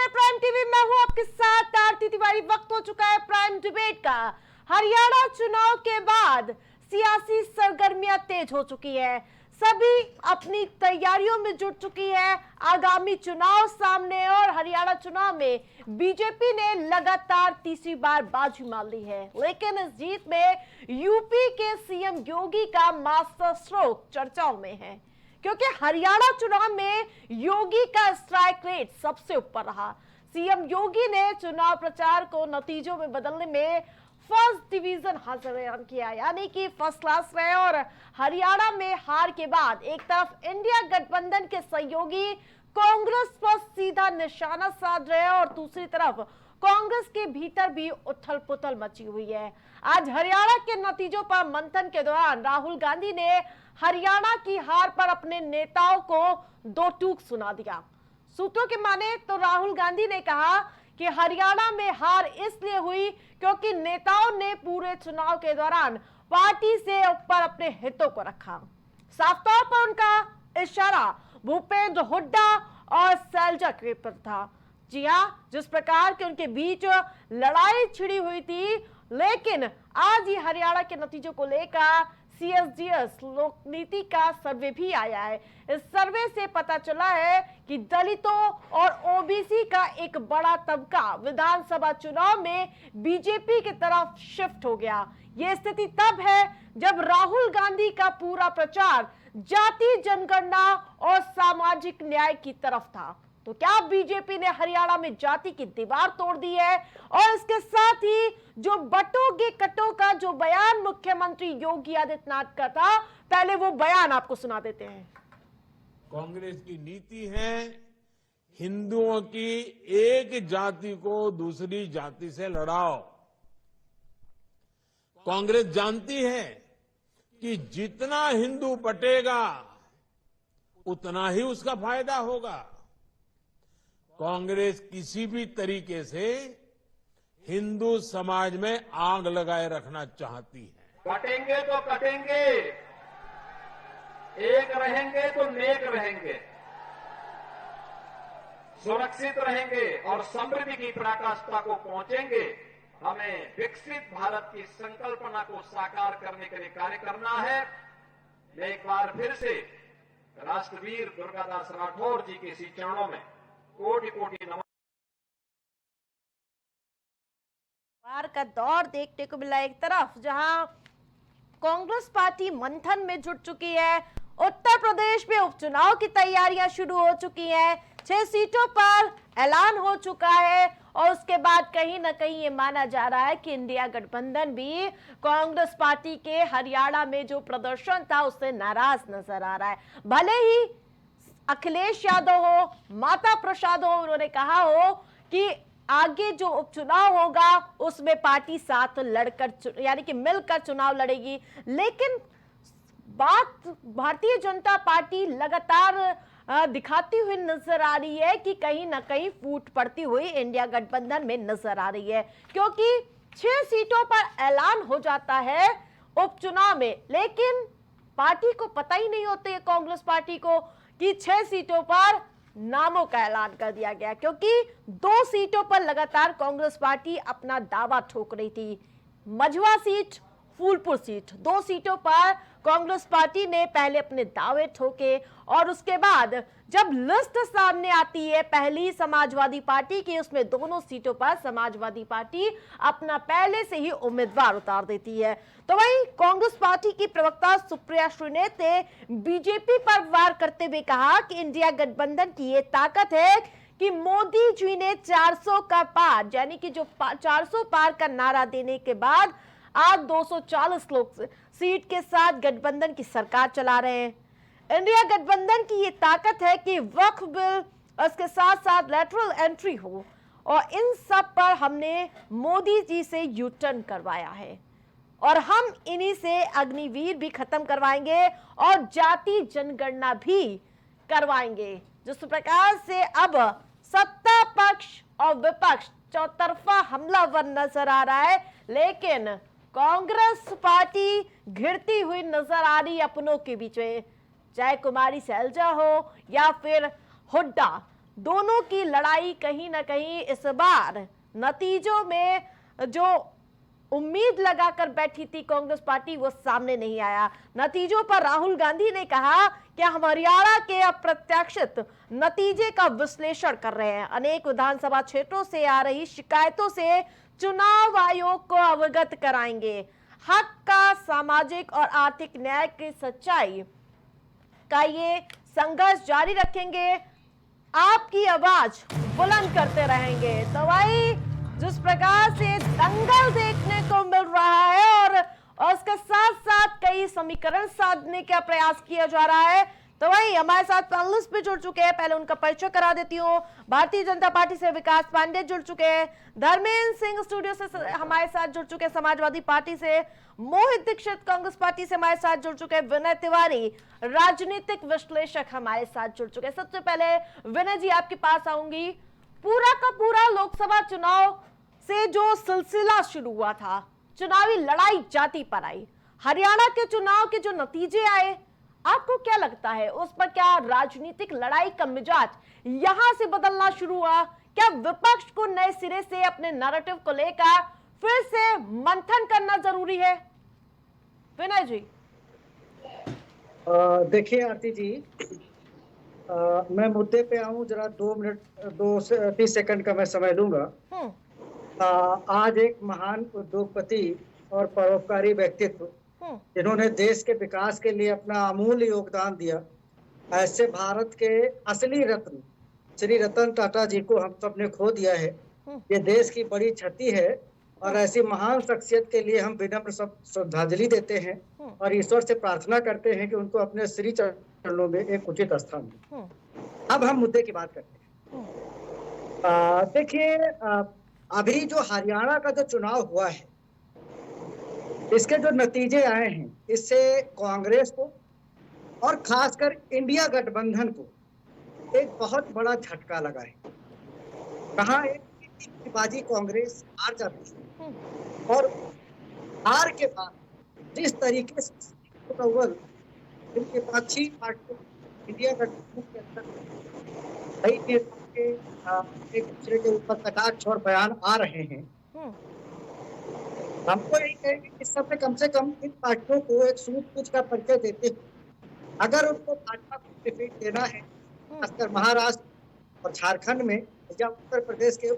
नमस्कार, prime TV में हूं आपके साथ आरती तिवारी। वक्त हो चुका है प्राइम डिबेट का। हरियाणा चुनाव के बाद सियासी सरगर्मियां तेज हो चुकी है। सभी अपनी तैयारियों में जुट चुकी है। आगामी चुनाव सामने है और हरियाणा चुनाव में बीजेपी ने लगातार तीसरी बार बाजी मार ली है। लेकिन इस जीत में यूपी के सीएम योगी का मास्टर स्ट्रोक चर्चाओं में है, क्योंकि हरियाणा चुनाव में योगी का स्ट्राइक रेट सबसे ऊपर रहा। सीएम योगी ने चुनाव प्रचार को नतीजों में बदलने में फर्स्ट डिवीजन हासिल किया, यानी कि फर्स्ट क्लास रहे। और हरियाणा में हार के बाद एक तरफ इंडिया गठबंधन के सहयोगी कांग्रेस पर सीधा निशाना साध रहे हैं और दूसरी तरफ कांग्रेस के भीतर भी उथल पुथल मची हुई है। आज हरियाणा के नतीजों पर मंथन के दौरान राहुल गांधी ने हरियाणा की हार पर अपने नेताओं को दो टूक सुना दिया। सूत्रों के माने तो राहुल गांधी ने कहा कि हरियाणा में हार इसलिए हुई क्योंकि नेताओं ने पूरे चुनाव के दौरान पार्टी से ऊपर अपने हितों को रखा। साफ तौर पर उनका इशारा भूपेंद्र हुड्डा और शैलजा के पर था। जी हां, जिस प्रकार के उनके बीच लड़ाई छिड़ी हुई थी, लेकिन आज ही हरियाणा के नतीजों को लेकर CSDS लोक नीति का सर्वे भी आया है। इस सर्वे से पता चला है कि दलितों और ओबीसी का एक बड़ा तबका विधानसभा चुनाव में बीजेपी की तरफ शिफ्ट हो गया। यह स्थिति तब है जब राहुल गांधी का पूरा प्रचार जाति जनगणना और सामाजिक न्याय की तरफ था। तो क्या बीजेपी ने हरियाणा में जाति की दीवार तोड़ दी है? और इसके साथ ही जो बटोगे कटो का जो बयान मुख्यमंत्री योगी आदित्यनाथ का था, पहले वो बयान आपको सुना देते हैं। कांग्रेस की नीति है हिंदुओं की एक जाति को दूसरी जाति से लड़ाओ। कांग्रेस जानती है कि जितना हिंदू बटेगा उतना ही उसका फायदा होगा। कांग्रेस किसी भी तरीके से हिंदू समाज में आग लगाए रखना चाहती है। बटेंगे तो कटेंगे, एक रहेंगे तो नेक रहेंगे, सुरक्षित रहेंगे और समृद्धि की पराकाष्ठा को पहुंचेंगे। हमें विकसित भारत की संकल्पना को साकार करने के लिए कार्य करना है। मैं एक बार फिर से राष्ट्रवीर दुर्गादास राठौर जी के इसी चरणों में कोटि कोटि नमन। वार का दौर देखने को मिला। एक तरफ जहां कांग्रेस पार्टी मंथन में जुट चुकी है, उत्तर प्रदेश में उपचुनाव की तैयारियां शुरू हो चुकी हैं, 6 सीटों पर ऐलान हो चुका है और उसके बाद कहीं ना कहीं ये माना जा रहा है कि इंडिया गठबंधन भी कांग्रेस पार्टी के हरियाणा में जो प्रदर्शन था उससे नाराज नजर आ रहा है। भले ही अखिलेश यादव हो, माता प्रसाद हो, उन्होंने कहा हो कि आगे जो उपचुनाव होगा उसमें पार्टी साथ लड़कर यानी कि मिलकर चुनाव लड़ेगी, लेकिन बात भारतीय जनता पार्टी लगातार दिखाती हुई नजर आ रही है कि कहीं ना कहीं फूट पड़ती हुई इंडिया गठबंधन में नजर आ रही है, क्योंकि 6 सीटों पर ऐलान हो जाता है उपचुनाव में, लेकिन पार्टी को पता ही नहीं होते कांग्रेस पार्टी को कि 6 सीटों पर नामों का ऐलान कर दिया गया, क्योंकि 2 सीटों पर लगातार कांग्रेस पार्टी अपना दावा ठोक रही थी। मझवा सीट, फूलपुर सीट, 2 सीटों पर कांग्रेस पार्टी ने पहले अपने दावे ठोके और उसके बाद जब लिस्ट सामने आती है पहली समाजवादी पार्टी की, उसमें दोनों सीटों पर समाजवादी पार्टी अपना पहले से ही उम्मीदवार उतार देती है। तो वहीं कांग्रेस पार्टी की प्रवक्ता सुप्रिया श्रीनेत ने बीजेपी पर वार करते हुए कहा कि इंडिया गठबंधन की ये ताकत है कि मोदी जी ने 400 का पार यानी कि जो 400 पार का नारा देने के बाद आज 240 लोग सीट के साथ गठबंधन की सरकार चला रहे हैं। इंडिया गठबंधन की ये ताकत है कि वक्फ बिल, उसके साथ साथ लेटरल एंट्री हो और इन सब पर हमने मोदी जी से यू टर्न करवाया है और हम इन्हीं से अग्निवीर भी खत्म करवाएंगे और जाति जनगणना भी करवाएंगे। जिस प्रकार से अब सत्ता पक्ष और विपक्ष चौतरफा हमलावर नजर आ रहा है, लेकिन कांग्रेस पार्टी घिरती हुई नजर आ रही अपनों के बीच में, चाहे कुमारी शैलजा हो या फिर हुड्डा। दोनों की लड़ाई कहीं ना कहीं इस बार नतीजों में जो उम्मीद लगाकर बैठी थी कांग्रेस पार्टी वो सामने नहीं आया। नतीजों पर राहुल गांधी ने कहा कि हम हरियाणा के अप्रत्याशित नतीजे का विश्लेषण कर रहे हैं। अनेक विधानसभा क्षेत्रों से आ रही शिकायतों से चुनाव आयोग को अवगत कराएंगे। हक का, सामाजिक और आर्थिक न्याय की सच्चाई का ये संघर्ष जारी रखेंगे, आपकी आवाज बुलंद करते रहेंगे। तो भाई जिस प्रकार से दंगल देखने को मिल रहा है और उसके साथ साथ कई समीकरण साधने का प्रयास किया जा रहा है, तो वही हमारे साथ पैनलिस्ट भी जुड़ चुके हैं। पहले उनका परिचय करा देती हूँ। भारतीय जनता पार्टी से विकास पांडे जुड़ चुके हैं, धर्मेंद्र सिंह स्टूडियो से हमारे साथ जुड़ चुके हैं, समाजवादी पार्टी से मोहित दीक्षित कांग्रेस पार्टी से हमारे साथ जुड़ चुके हैं, विनय तिवारी राजनीतिक विश्लेषक हमारे साथ जुड़ चुके हैं। सबसे पहले विनय जी आपके पास आऊंगी। पूरा का पूरा लोकसभा चुनाव से जो सिलसिला शुरू हुआ था, चुनावी लड़ाई जाति पर आई, हरियाणा के चुनाव के जो नतीजे आए, आपको क्या लगता है उस पर क्या राजनीतिक लड़ाई का मिजाज यहां से बदलना शुरू हुआ? क्या विपक्ष को नए सिरे से अपने नैरेटिव को लेकर फिर से मंथन करना जरूरी है? विनय जी। देखिए आरती जी, मैं मुद्दे पे आऊं, जरा 2 मिनट 2 से 30 सेकंड का मैं समय लूंगा। आज एक महान उद्योगपति और परोपकारी व्यक्तित्व जिन्होंने देश के विकास के लिए अपना अमूल्य योगदान दिया, ऐसे भारत के असली रत्न श्री रतन टाटा जी को हम सब ने खो दिया है। ये देश की बड़ी क्षति है और ऐसी महान शख्सियत के लिए हम विनम्र श्रद्धांजलि देते हैं और ईश्वर से प्रार्थना करते हैं कि उनको अपने श्री चरणों में एक उचित स्थान दें। अब हम मुद्दे की बात करते हैं। देखिए, अभी जो हरियाणा का जो चुनाव हुआ है, इसके जो नतीजे आए हैं, इससे कांग्रेस को और खासकर इंडिया गठबंधन को एक बहुत बड़ा झटका लगा है। कहाँ एक बाजी कांग्रेस हार जाती है और हार के बाद जिस तरीके से इनके विपक्षी पार्टियों इंडिया गठबंधन के अंदर कई नेताओं के एक दूसरे के ऊपर कटाक्ष और बयान आ रहे हैं, हमको यही कहेंगे कि इस समय कम से कम इन पार्टियों को एक सूझबूझ का परिचय देते हुए अगर उनको भाजपा को डिफीट देना है, खासकर महाराष्ट्र और झारखंड में या उत्तर प्रदेश के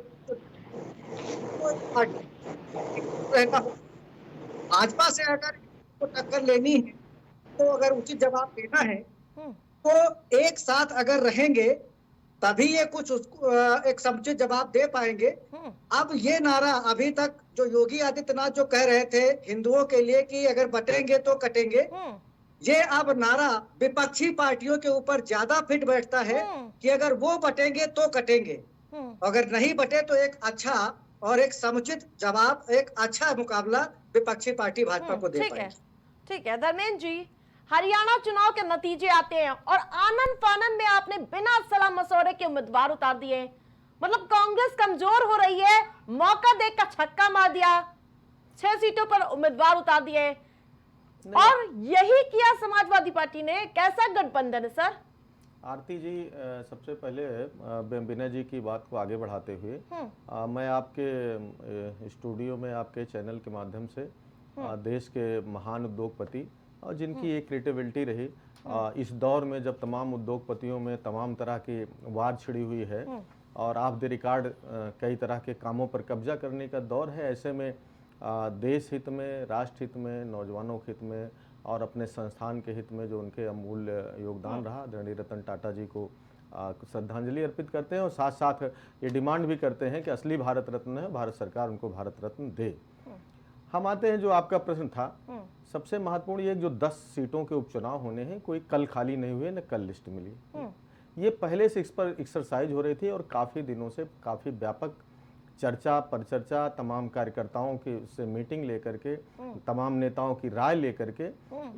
रहना हो, भाजपा से अगर को टक्कर लेनी है तो अगर उचित जवाब देना है तो एक साथ अगर रहेंगे तभी ये कुछ उसको एक समुचित जवाब दे पाएंगे। अब ये नारा अभी तक जो योगी आदित्यनाथ जो कह रहे थे हिंदुओं के लिए कि अगर बटेंगे तो कटेंगे, ये अब नारा विपक्षी पार्टियों के ऊपर ज्यादा फिट बैठता है कि अगर वो बटेंगे तो कटेंगे, अगर नहीं बटे तो एक अच्छा और एक समुचित जवाब, एक अच्छा मुकाबला विपक्षी पार्टी भाजपा को दे पाएगी। ठीक है धर्मेंद्र जी, हरियाणा चुनाव के नतीजे आते हैं और आनन फानन में आपने बिना सलाह मशवरे के उम्मीदवार उतार दिए। मतलब कांग्रेस कमजोर हो रही है, मौका देकर छक्का मार दिया, 6 सीटों पर उम्मीदवार उतार दिए और यही किया समाजवादी पार्टी ने। कैसा गठबंधन है सर? आरती जी, सबसे पहले विनय जी की बात को आगे बढ़ाते हुए मैं आपके स्टूडियो में आपके चैनल के माध्यम से देश के महान उद्योगपति और जिनकी एक क्रिएटिविटी रही इस दौर में जब तमाम उद्योगपतियों में तमाम तरह की वार छिड़ी हुई है और ऑफ द रिकॉर्ड कई तरह के कामों पर कब्जा करने का दौर है, ऐसे में देश हित में, राष्ट्र हित में, नौजवानों के हित में और अपने संस्थान के हित में जो उनके अमूल्य योगदान रहा, आदरणीय रतन टाटा जी को श्रद्धांजलि अर्पित करते हैं और साथ साथ ये डिमांड भी करते हैं कि असली भारत रत्न है, भारत सरकार उनको भारत रत्न दे। हम आते हैं जो आपका प्रश्न था, सबसे महत्वपूर्ण ये जो 10 सीटों के उपचुनाव होने हैं, कोई कल खाली नहीं हुए, न कल लिस्ट मिली। ये पहले से इस पर एक्सरसाइज हो रही थी और काफ़ी दिनों से काफ़ी व्यापक चर्चा परिचर्चा, तमाम कार्यकर्ताओं की से मीटिंग लेकर के, तमाम नेताओं की राय लेकर के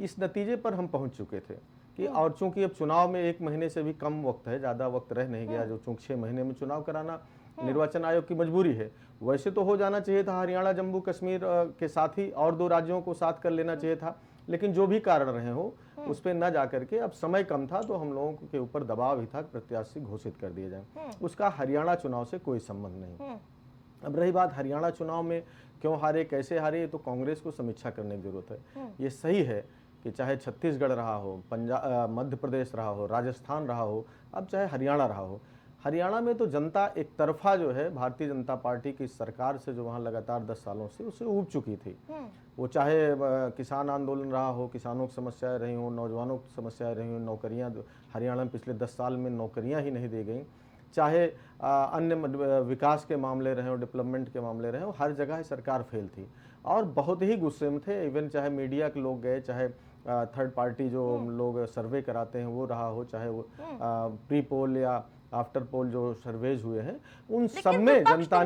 इस नतीजे पर हम पहुंच चुके थे कि और चूंकि अब चुनाव में 1 महीने से भी कम वक्त है, ज़्यादा वक्त रह नहीं गया, जो चूंकि 6 महीने में चुनाव कराना निर्वाचन आयोग की मजबूरी है। वैसे तो हो जाना चाहिए था, हरियाणा जम्मू कश्मीर के साथ ही और 2 राज्यों को साथ कर लेना चाहिए था, लेकिन जो भी कारण रहे हो उस पर न जाकर के, अब समय कम था तो हम लोगों के ऊपर दबाव ही था प्रत्याशी घोषित कर दिए जाए। उसका हरियाणा चुनाव से कोई संबंध नहीं। अब रही बात हरियाणा चुनाव में क्यों हारे, कैसे हारे, तो कांग्रेस को समीक्षा करने की जरूरत है। ये सही है कि चाहे छत्तीसगढ़ रहा हो, पंजाब, मध्य प्रदेश रहा हो, राजस्थान रहा हो, अब चाहे हरियाणा रहा हो, हरियाणा में तो जनता एक तरफा जो है भारतीय जनता पार्टी की सरकार से जो वहाँ लगातार 10 सालों से उससे ऊब चुकी थी। वो चाहे किसान आंदोलन रहा हो, किसानों की समस्याएं रही हो, नौजवानों की समस्याएं रही हो, नौकरियां हरियाणा में पिछले 10 साल में नौकरियां ही नहीं दी गई, चाहे अन्य विकास के मामले रहे हो, डेवलपमेंट के मामले रहे हो, हर जगह सरकार फेल थी और बहुत ही गुस्से में थे। इवन चाहे मीडिया के लोग गए, चाहे थर्ड पार्टी जो लोग सर्वे कराते हैं वो रहा हो, चाहे वो प्री पोल या आफ्टर पोल जो सर्वेज हुए हैं, उन सब में जनता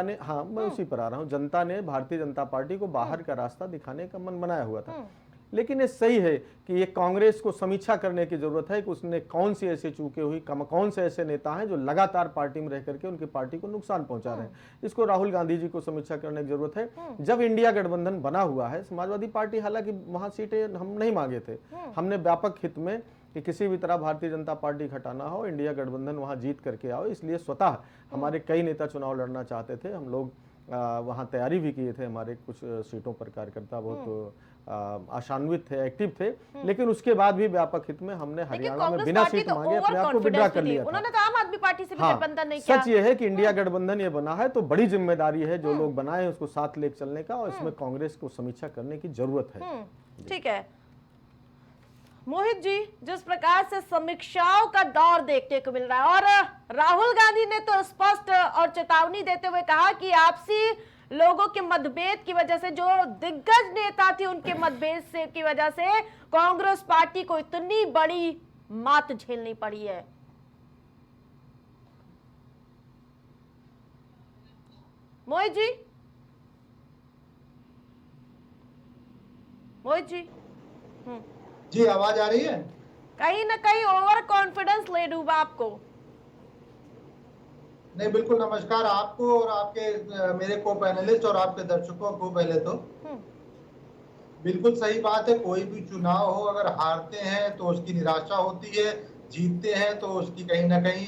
ने हाँ, मैं उसी पर आ रहा हूँ, जनता ने भारतीय जनता पार्टी को बाहर का रास्ता दिखाने का मन बनाया हुआ था। लेकिन ये सही है कि ये कांग्रेस को समीक्षा करने की जरूरत है कि उसने कौन सी ऐसी चूकें हुई, कौन से ऐसे नेता हैं जो लगातार पार्टी में रह करके उनकी पार्टी को नुकसान पहुंचा रहे हैं। इसको राहुल गांधी जी को समीक्षा करने की जरूरत है। जब इंडिया गठबंधन बना हुआ है, समाजवादी पार्टी, हालांकि वहां सीटें हम नहीं मांगे थे, हमने व्यापक हित में कि किसी भी तरह भारतीय जनता पार्टी घटाना हो, इंडिया गठबंधन वहां जीत करके आओ, इसलिए स्वतः हमारे कई नेता चुनाव लड़ना चाहते थे। हम लोग वहां तैयारी भी किए थे, हमारे कुछ सीटों पर कार्यकर्ता बहुत आशान्वित थे, एक्टिव थे, लेकिन उसके बाद भी व्यापक हित में हमने हरियाणा में बिना सीट मांगे अपने आप को विड्रा कर लिया था। उन्होंने तो आम आदमी पार्टी से भी गठबंधन नहीं किया। सच ये है कि इंडिया गठबंधन ये बना है तो बड़ी जिम्मेदारी है जो लोग बनाए हैं उसको साथ लेकर चलने का, और इसमें कांग्रेस को समीक्षा करने की जरूरत है। ठीक है मोहित जी, जिस प्रकार से समीक्षाओं का दौर देखने को मिल रहा है, और राहुल गांधी ने तो स्पष्ट और चेतावनी देते हुए कहा कि आपसी लोगों के मतभेद की वजह से, जो दिग्गज नेता थे उनके मतभेद से की वजह से कांग्रेस पार्टी को इतनी बड़ी मात झेलनी पड़ी है। मोहित जी, मोहित जी, जी आवाज आ रही है? कहीं ना कहीं ओवर कॉन्फिडेंस ले डूबा आपको। नहीं, बिल्कुल। नमस्कार आपको और आपके मेरे को पैनलिस्ट और आपके दर्शकों को। पहले तो बिल्कुल सही बात है, कोई भी चुनाव हो, अगर हारते हैं तो उसकी निराशा होती है, जीतते हैं तो उसकी कहीं ना कहीं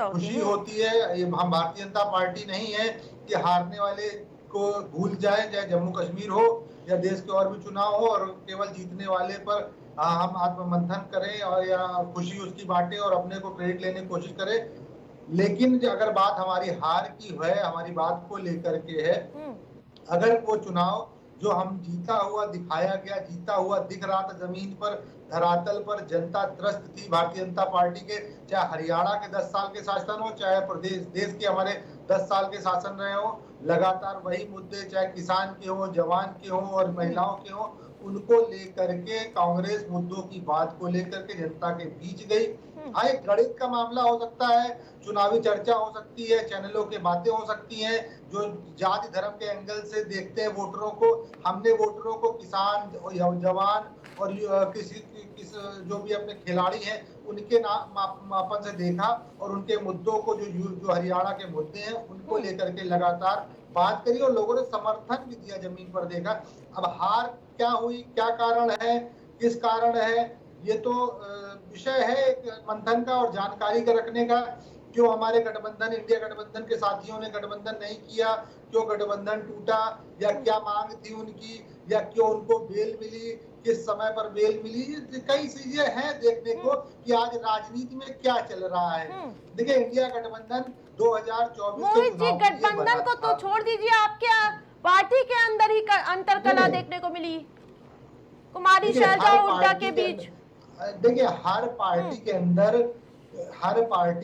खुशी होती है। ये हम भारतीय जनता पार्टी नहीं है कि हारने वाले को भूल जाए, चाहे जम्मू कश्मीर हो या देश के और भी चुनाव हो, और केवल जीतने वाले पर हम आत्ममंथन करें और या खुशी उसकी बांटें और अपने को क्रेडिट लेने की कोशिश करें। लेकिन अगर बात हमारी हार की है, हमारी बात को लेकर के है, अगर वो चुनाव जो हम जीता हुआ दिखाया गया, जीता हुआ दिख रहा था जमीन पर, धरातल पर जनता त्रस्त थी भारतीय जनता पार्टी के, चाहे हरियाणा के 10 साल के शासन हो, चाहे प्रदेश देश के हमारे 10 साल के शासन रहे हो, लगातार वही मुद्दे, चाहे किसान के हो, जवान के हो और महिलाओं के हो, उनको लेकर के कांग्रेस मुद्दों की बात को लेकर के जनता के बीच गई। हाँ, एक गणित का मामला हो सकता है, चुनावी चर्चा हो सकती है, चैनलों की बातें हो सकती हैं, जो जाति धर्म के एंगल से देखते हैं वोटरों को। हमने वोटरों को किसान, जवान और किस जो भी अपने खिलाड़ी हैं उनके मापन से देखा, और उनके मुद्दों को जो हरियाणा के मुद्दे हैं उनको लेकर के लगातार बात करी और लोगों ने समर्थन भी दिया, जमीन पर देखा। अब हार क्या हुई, क्या कारण है, किस कारण है, ये तो विषय है मंथन का और जानकारी का रखने का। क्यों हमारे गठबंधन, इंडिया गठबंधन के साथियों ने गठबंधन नहीं किया, क्यों गठबंधन टूटा, या क्या मांग थी उनकी, या क्यों उनको बेल मिली, किस समय पर बेल मिली, कई चीजें हैं देखने को कि आज राजनीति में क्या चल रहा है। देखिए, इंडिया गठबंधन 2024 मोहित जी, गठबंधन को तो छोड़ दीजिए, आपके पार्टी के अंदर ही अंतरकलह देखने को मिली कुमारी शैलजा हुड्डा के बीच। देखिए, हर पार्टी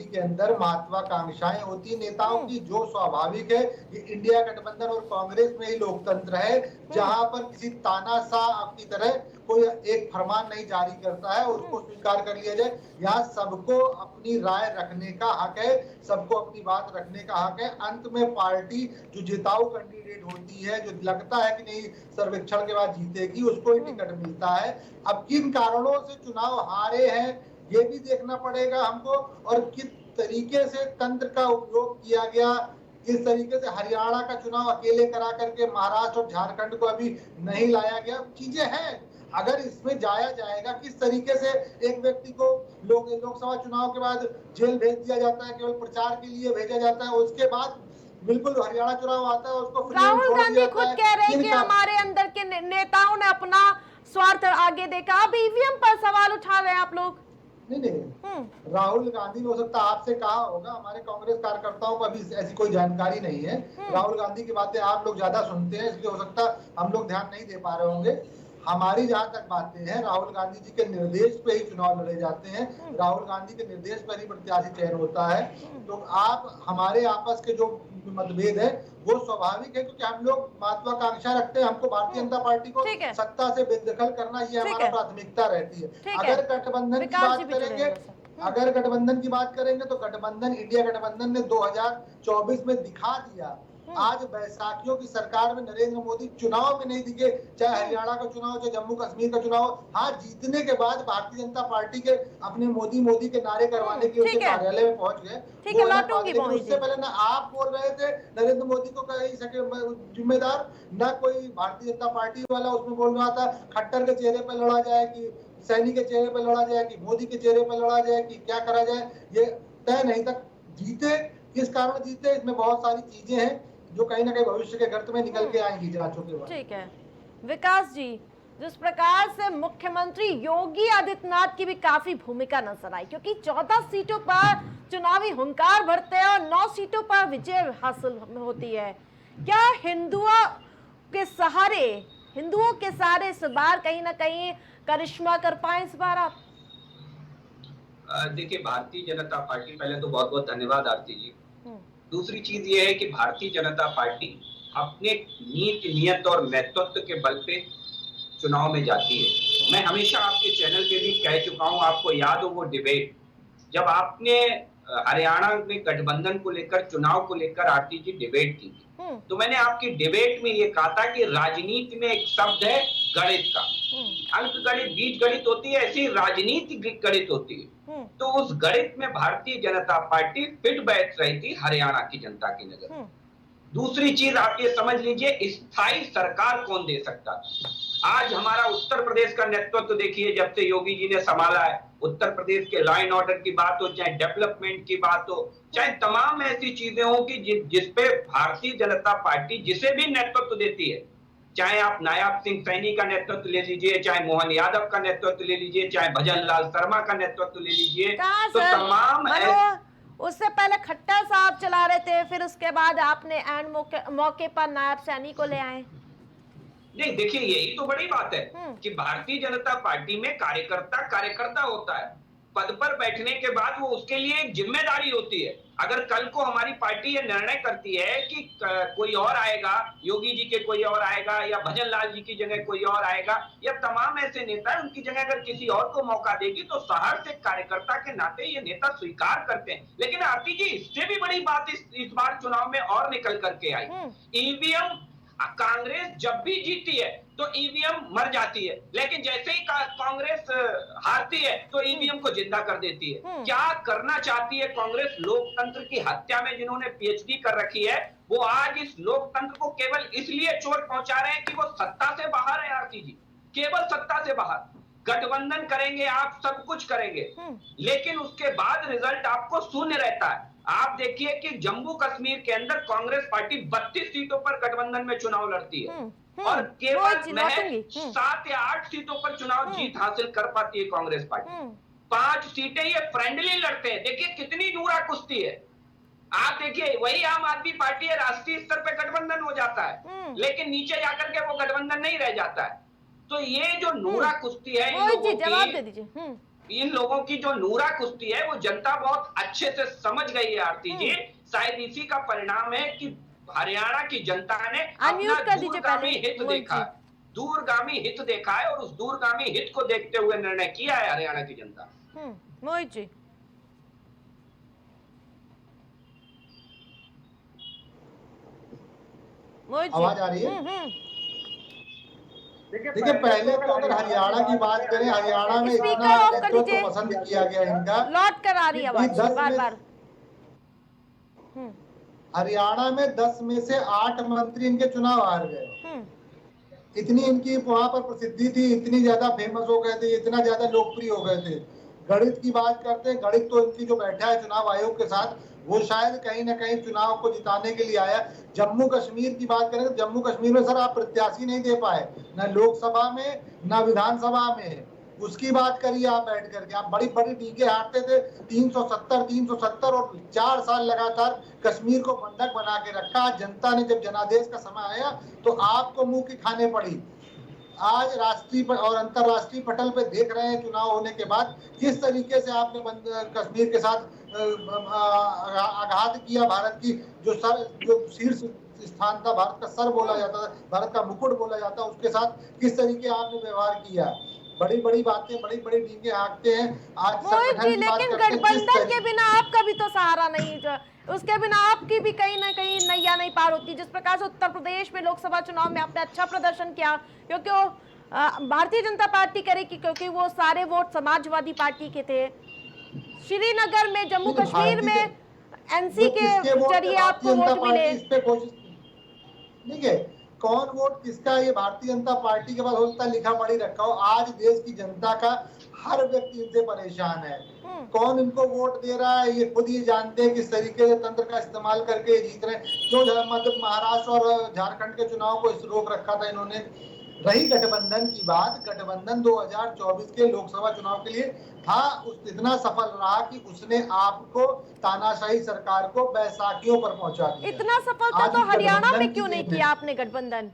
के अंदर महत्वाकांक्षाएं होती नेताओं की, जो स्वाभाविक है। ये इंडिया गठबंधन और कांग्रेस में ही लोकतंत्र है, जहां पर किसी तानाशाह की तरह कोई एक फरमान नहीं जारी करता है, उसको स्वीकार कर लिया जाए। यहाँ सबको अपनी राय रखने का हक है, सबको अपनी बात रखने का हक है। अंत में पार्टी जो जिताऊ कैंडिडेट होती है, जो लगता है कि नहीं सर्वेक्षण के बाद जीतेगी, उसको ही टिकट मिलता है। अब किन कारणों से चुनाव हारे हैं ये भी देखना पड़ेगा हमको, और किस तरीके से तंत्र का उपयोग किया गया, इस तरीके से हरियाणा का चुनाव अकेले करा करके महाराष्ट्र और झारखंड को अभी नहीं लाया गया। चीजें हैं, अगर इसमें जाया जाएगा, किस तरीके से एक व्यक्ति को लोकसभा चुनाव के बाद जेल भेज दिया जाता है, केवल प्रचार के लिए भेजा जाता है, उसके बाद बिल्कुल हरियाणा चुनाव आता है उसको राहुल गांधी खुद कह रहे हैं कि हमारे अंदर के नेताओं ने अपना स्वार्थ आगे देखा। अब ईवीएम पर सवाल उठा रहे हैं आप लोग। नहीं, राहुल गांधी ने हो सकता है आपसे कहा होगा, हमारे कांग्रेस कार्यकर्ताओं को अभी ऐसी कोई जानकारी नहीं है। राहुल गांधी की बातें आप लोग ज्यादा सुनते हैं, इसलिए हो सकता हम लोग ध्यान नहीं दे पा रहे होंगे। हमारी जहां तक बातें हैं, राहुल गांधी जी के निर्देश पे ही चुनाव लड़े जाते हैं, राहुल गांधी के निर्देश पर ही प्रत्याशी चयन होता है। तो आप हमारे आपस के जो मतभेद है वो स्वाभाविक है, क्योंकि हम लोग महत्वाकांक्षा रखते हैं, हमको भारतीय जनता पार्टी को सत्ता से बेदखल करना ये हमारा प्राथमिकता रहती है। अगर गठबंधन की बात करेंगे, अगर गठबंधन की बात करेंगे तो गठबंधन, इंडिया गठबंधन ने 2024 में दिखा दिया। आज बैसाखियों की सरकार में नरेंद्र मोदी चुनाव में नहीं दिखे, चाहे हरियाणा का चुनाव, चाहे जम्मू कश्मीर का चुनाव। हाँ, जीतने के बाद भारतीय जनता पार्टी के अपने मोदी मोदी के नारे करवाने के उनके कार्यालय में पहुंच गए। उससे पहले ना आप बोल रहे थे नरेंद्र मोदी को कहीं सके जिम्मेदार, ना कोई भारतीय जनता पार्टी वाला उसमें बोल रहा था खट्टर के चेहरे पर लड़ा जाए, कि सैनी के चेहरे पर लड़ा जाए, कि मोदी के चेहरे पर लड़ा जाए, कि क्या करा जाए, ये तय नहीं तक जीते। किस कारण जीते, इसमें बहुत सारी चीजें हैं जो कहीं ना कहीं भविष्य के गर्त में निकल के आएंगी जांचों के बाद। ठीक है विकास जी, जिस प्रकार से मुख्यमंत्री योगी आदित्यनाथ की भी काफी भूमिका नजर आई, क्योंकि 14 सीटों पर चुनावी हुंकार भरते हैं और 9 सीटों पर विजय हासिल होती है। क्या हिंदुओं के सहारे इस बार कहीं ना कहीं करिश्मा कर पाए इस बार आप? देखिए, भारतीय जनता पार्टी, पहले तो बहुत बहुत धन्यवाद आरती जी। दूसरी चीज ये है कि भारतीय जनता पार्टी अपने नीति, नियत और नेतृत्व के बल पे चुनाव में जाती है। मैं हमेशा आपके चैनल पे भी कह चुका हूं, आपको याद हो वो डिबेट, जब आपने हरियाणा में गठबंधन को लेकर, चुनाव को लेकर आरती जी डिबेट की थी, तो मैंने आपकी डिबेट में ये कहा था कि राजनीति में एक शब्द है गणित का, अंक गणित, बीज गणित होती है, ऐसी राजनीति गणित होती है। तो उस गणित में भारतीय जनता पार्टी फिट बैठ रही थी हरियाणा की जनता की नजर। दूसरी चीज आप ये समझ लीजिए, स्थायी सरकार कौन दे सकता। आज हमारा उत्तर प्रदेश का नेतृत्व देखिए, जब से योगी जी ने संभाला है, उत्तर प्रदेश के लॉ एंड ऑर्डर की बात हो, चाहे डेवलपमेंट की बात हो, चाहे तमाम ऐसी चीजें हो कि जिसपे भारतीय जनता पार्टी जिसे भी नेतृत्व देती है, चाहे आप नायब सिंह सैनी का नेतृत्व ले लीजिए, चाहे मोहन यादव का नेतृत्व ले लीजिए, चाहे भजन लाल शर्मा का नेतृत्व ले लीजिए, तो तमाम उससे पहले खट्टर साहब चला रहे थे, फिर उसके बाद आपने एंड मौके पर नायब सैनी को ले आए। नहीं, देखिए, यही तो बड़ी बात है कि भारतीय जनता पार्टी में कार्यकर्ता होता है। पद पर बैठने के बाद वो उसके लिए एक जिम्मेदारी होती है। अगर कल को हमारी पार्टी ये निर्णय करती है कि कोई और आएगा, योगी जी के कोई और आएगा, या भजन लाल जी की जगह कोई और आएगा, या तमाम ऐसे नेता उनकी जगह अगर किसी और को मौका देगी, तो शहर से कार्यकर्ता के नाते ये नेता स्वीकार करते हैं। लेकिन आरती जी, इससे भी बड़ी बात इस बार चुनाव में और निकल करके आई, ईवीएम। कांग्रेस जब भी जीती है तो ईवीएम मर जाती है, लेकिन जैसे ही कांग्रेस हारती है तो ईवीएम को जिंदा कर देती है। क्या करना चाहती है कांग्रेस? लोकतंत्र की हत्या में जिन्होंने पीएचडी कर रखी है, वो आज इस लोकतंत्र को केवल इसलिए चोट पहुंचा रहे हैं कि वो सत्ता से बाहर है आरती जी, केवल सत्ता से बाहर। गठबंधन करेंगे, आप सब कुछ करेंगे, लेकिन उसके बाद रिजल्ट आपको शून्य रहता है। आप देखिए कि जम्मू कश्मीर के अंदर कांग्रेस पार्टी 32 सीटों पर गठबंधन में चुनाव लड़ती है और केवल 7 या 8 सीटों पर चुनाव जीत हासिल कर पाती है कांग्रेस पार्टी। 5 सीटें ये फ्रेंडली लड़ते हैं। देखिए कितनी नूरा कुश्ती है। आप देखिए, वही आम आदमी पार्टी है, राष्ट्रीय स्तर पर गठबंधन हो जाता है, लेकिन नीचे जाकर के वो गठबंधन नहीं रह जाता है। तो ये जो नूरा कुश्ती है, इन लोगों की जो नूरा कुश्ती है, वो जनता बहुत अच्छे से समझ गई है आरती जी। शायद इसी का परिणाम है कि हरियाणा की जनता ने अपना दूरगामी हित देखा, दूरगामी हित देखा है, और उस दूरगामी हित को देखते हुए निर्णय किया है हरियाणा की जनता। मोहित जी, आवाज आ रही है? देखिए, पहले तो अगर हरियाणा की बात करें, हरियाणा में इतना नेतृत्व पसंद किया गया इनका, लौट कर आ रही है आवाज बार-बार। हरियाणा में 10 में से 8 मंत्री इनके चुनाव हार गए। इतनी इनकी वहां पर प्रसिद्धि थी, इतनी ज्यादा फेमस हो गए थे, इतना ज्यादा लोकप्रिय हो गए थे। गणित की बात करते हैं, गणित तो इनकी जो बैठा है चुनाव आयोग के साथ, वो शायद कहीं ना कहीं चुनाव को जिताने के लिए आया। जम्मू कश्मीर की बात करें तो जम्मू कश्मीर में सर आप प्रत्याशी नहीं दे पाए, न लोकसभा में न विधानसभा में। उसकी बात करिए आप बैठ करके, आप बड़ी बड़ी टीके हारते थे, 370 और 4 साल लगातार कश्मीर को बंधक बना के रखा। जनता ने जब जनादेश का समय आया तो आपको मुंह की खाने पड़ी। आज राष्ट्रीय और अंतरराष्ट्रीय पटल पे देख रहे हैं चुनाव होने के बाद किस तरीके से आपने कश्मीर के साथ आघात किया। भारत की जो शीर्ष स्थान था, भारत का सर बोला जाता था, भारत का मुकुट बोला जाता, उसके साथ किस तरीके आपने व्यवहार किया। बड़ी बड़ी बातें, बड़ी बड़ी डींगे हाँकते हैं। आज मोहित जी, लेकिन गठबंधन के बिना आपका भी तो सहारा नहीं, उसके बिना आपकी भी कहीं ना कहीं नैया नहीं पार होती। जिस प्रकार से उत्तर प्रदेश में लोकसभा चुनाव में आपने अच्छा प्रदर्शन किया, क्योंकि वो भारतीय जनता पार्टी करेगी, क्योंकि वो सारे वोट समाजवादी पार्टी के थे। श्रीनगर में, जम्मू कश्मीर में एनसी के जरिए आपको वोट मिले। ठीक है, कौन वोट किसका, ये भारतीय जनता पार्टी के पास हो सकता है लिखा पढ़ी रखा हो। आज देश की जनता का हर व्यक्ति इनसे परेशान है। कौन इनको वोट दे रहा है ये खुद ही जानते हैं, किस तरीके से तंत्र का इस्तेमाल करके जीत रहे हैं। क्यों मतलब महाराष्ट्र और झारखंड के चुनाव को रोक रखा था इन्होंने। रही गठबंधन की बात, गठबंधन 2024 के लोकसभा चुनाव के लिए इतना सफल रहा कि उसने आपको तानाशाही सरकार को बैसाखियों पर पहुंचा दिया। इतना सफलता तो हरियाणा में क्यों नहीं किया आपने गठबंधन?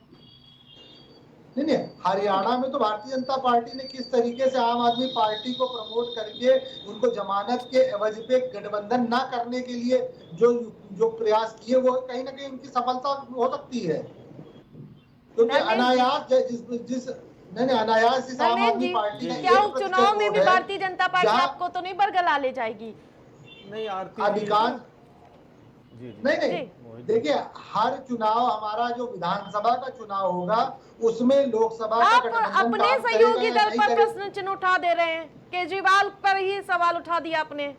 नहीं, हरियाणा में तो भारतीय जनता पार्टी ने किस तरीके से आम आदमी पार्टी को प्रमोट करके उनको जमानत के एवज पे गठबंधन ना करने के लिए जो प्रयास किए, वो कहीं ना कहीं उनकी सफलता हो सकती है। क्योंकि अनायास अनायास इस आम आदमी पार्टी ने क्या उपचुनाव में भी भारतीय जनता पार्टी आपको तो नहीं बरगला ले जाएगी? नहीं, अधिकांश नहीं, देखिए हर चुनाव, हमारा जो विधानसभा का चुनाव होगा उसमें लोकसभा आप अपने सहयोगी दल पर प्रश्न चिन्ह उठा दे रहे हैं। केजरीवाल पर ही सवाल उठा दिया आपने।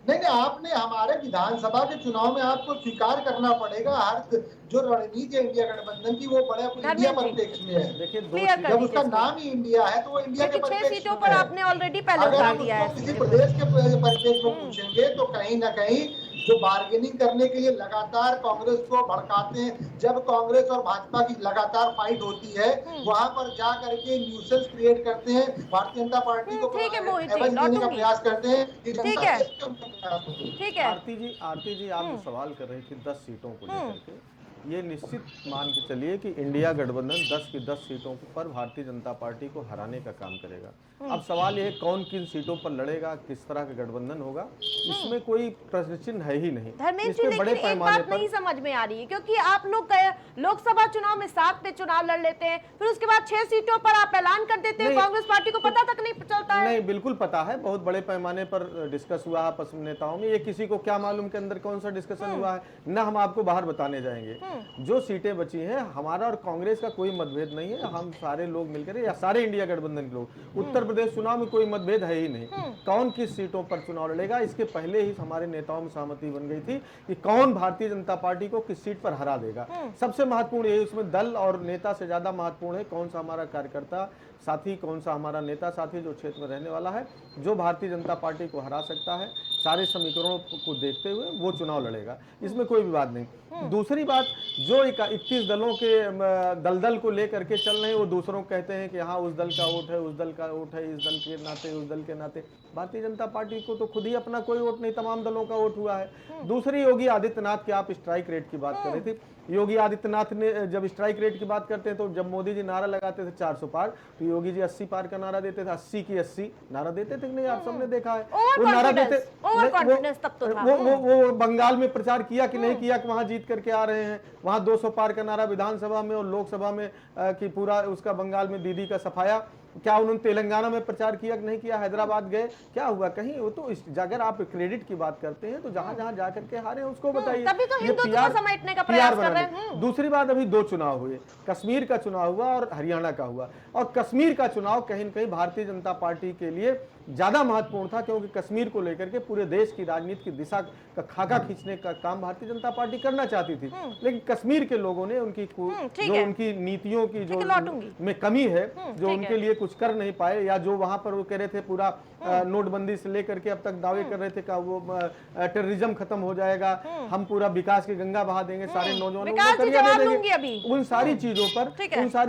नहीं, आपने हमारे विधानसभा के चुनाव में आपको स्वीकार करना पड़ेगा, हर जो रणनीति है इंडिया गठबंधन की वो बड़े इंडिया परिप्रेक्ष्य में है। देखिए, जब उसका नाम ही इंडिया है तो वो इंडिया के परिप्रेक्ष्य में 6 सीटों पर आपने ऑलरेडी पहले उठा दिया है। किसी प्रदेश के परिप्रेक्ष्य में पूछेंगे तो कहीं ना कहीं जो बार्गेनिंग करने के लिए लगातार कांग्रेस को भड़काते हैं, जब कांग्रेस और भाजपा की लगातार फाइट होती है वहां पर जा करके न्यूसेंस क्रिएट करते हैं, भारतीय जनता पार्टी को एवज देने का प्रयास करते हैं। ठीक है, आरती जी आप जो सवाल कर रही थी 10 सीटों को लेकर के, ये निश्चित मान के चलिए कि इंडिया गठबंधन 10 की 10 सीटों पर भारतीय जनता पार्टी को हराने का काम करेगा। अब सवाल ये है कौन किन सीटों पर लड़ेगा, किस तरह का गठबंधन होगा, इसमें कोई प्रश्न चिन्ह है ही नहीं। धर्मेंद्र जी, लेकिन एक बात नहीं समझ में आ रही है, क्योंकि आप लोग लोकसभा चुनाव में 7 पे चुनाव लड़ लेते हैं, फिर उसके बाद 6 सीटों पर आप ऐलान कर देते हैं, कांग्रेस पार्टी को पता तक नहीं चलता है। नहीं, बिल्कुल पता है, बहुत बड़े पैमाने पर डिस्कस हुआ है आपस में नेताओं में। ये किसी को क्या मालूम के अंदर कौन सा डिस्कशन हुआ है, न हम आपको बाहर बताने जाएंगे। जो सीटें बची हैं, हमारा और कांग्रेस का कोई मतभेद नहीं है। हम सारे लोग मिलकर, या सारे इंडिया गठबंधन के लोग, उत्तर प्रदेश चुनाव में कोई मतभेद है ही नहीं। कौन किस सीटों पर चुनाव लड़ेगा, इसके पहले ही हमारे नेताओं में सहमति बन गई थी कि कौन भारतीय जनता पार्टी को किस सीट पर हरा देगा। सबसे महत्वपूर्ण यही, उसमें दल और नेता से ज्यादा महत्वपूर्ण है कौन सा हमारा कार्यकर्ता साथी, कौन सा हमारा नेता साथी जो क्षेत्र में रहने वाला है, जो भारतीय जनता पार्टी को हरा सकता है। सारे समीकरणों को देखते हुए वो चुनाव लड़ेगा, इसमें कोई विवाद नहीं। दूसरी बात, जो 21 दलों के दलदल को लेकर के चल रहे हैं, वो दूसरों को कहते हैं कि हाँ उस दल का वोट है, उस दल का वोट है, इस दल के नाते, उस दल के नाते। भारतीय जनता पार्टी को तो खुद ही अपना कोई वोट नहीं, तमाम दलों का वोट हुआ है। दूसरी, योगी आदित्यनाथ की आप स्ट्राइक रेट की बात कर रहे थे। योगी आदित्यनाथ ने जब स्ट्राइक रेट की बात करते हैं तो जब मोदी जी नारा लगाते थे 400 पार, तो योगी जी 80 पार का नारा देते थे, 80 की 80 नारा देते थे। नहीं, आप सबने देखा है वो नारा देते। वो बंगाल में प्रचार किया कि नहीं किया कि वहां जीत करके आ रहे हैं, वहां 200 पार का नारा विधानसभा में और लोकसभा में कि पूरा उसका बंगाल में दीदी का सफाया। क्या उन्होंने तेलंगाना में प्रचार किया कि नहीं किया, हैदराबाद गए, क्या हुआ कहीं? वो तो अगर आप क्रेडिट की बात करते हैं तो जहां जहां जाकर के हारे उसको बताइए। तभी तो ये हिंदुत्व को समेटने का प्रयास कर रहे हैं। दूसरी बात, अभी 2 चुनाव हुए, कश्मीर का चुनाव हुआ और हरियाणा का हुआ, और कश्मीर का चुनाव कहीं न कहीं भारतीय जनता पार्टी के लिए ज्यादा महत्वपूर्ण था, क्योंकि कश्मीर को लेकर के पूरे देश की राजनीति की दिशा का खाका खींचने का काम भारतीय जनता पार्टी करना चाहती थी। लेकिन कश्मीर के लोगों ने उनकी जो उनकी नीतियों की जो में कमी है, जो उनके लिए कुछ कर नहीं पाए, या जो वहां पर वो कह रहे थे पूरा नोटबंदी से लेकर के अब तक दावे कर रहे थे कि वो टेररिज्म खत्म हो जाएगा, हम पूरा विकास की गंगा बहा देंगे, सारे नौजवानों को नौकरियां दे देंगे, उन सारी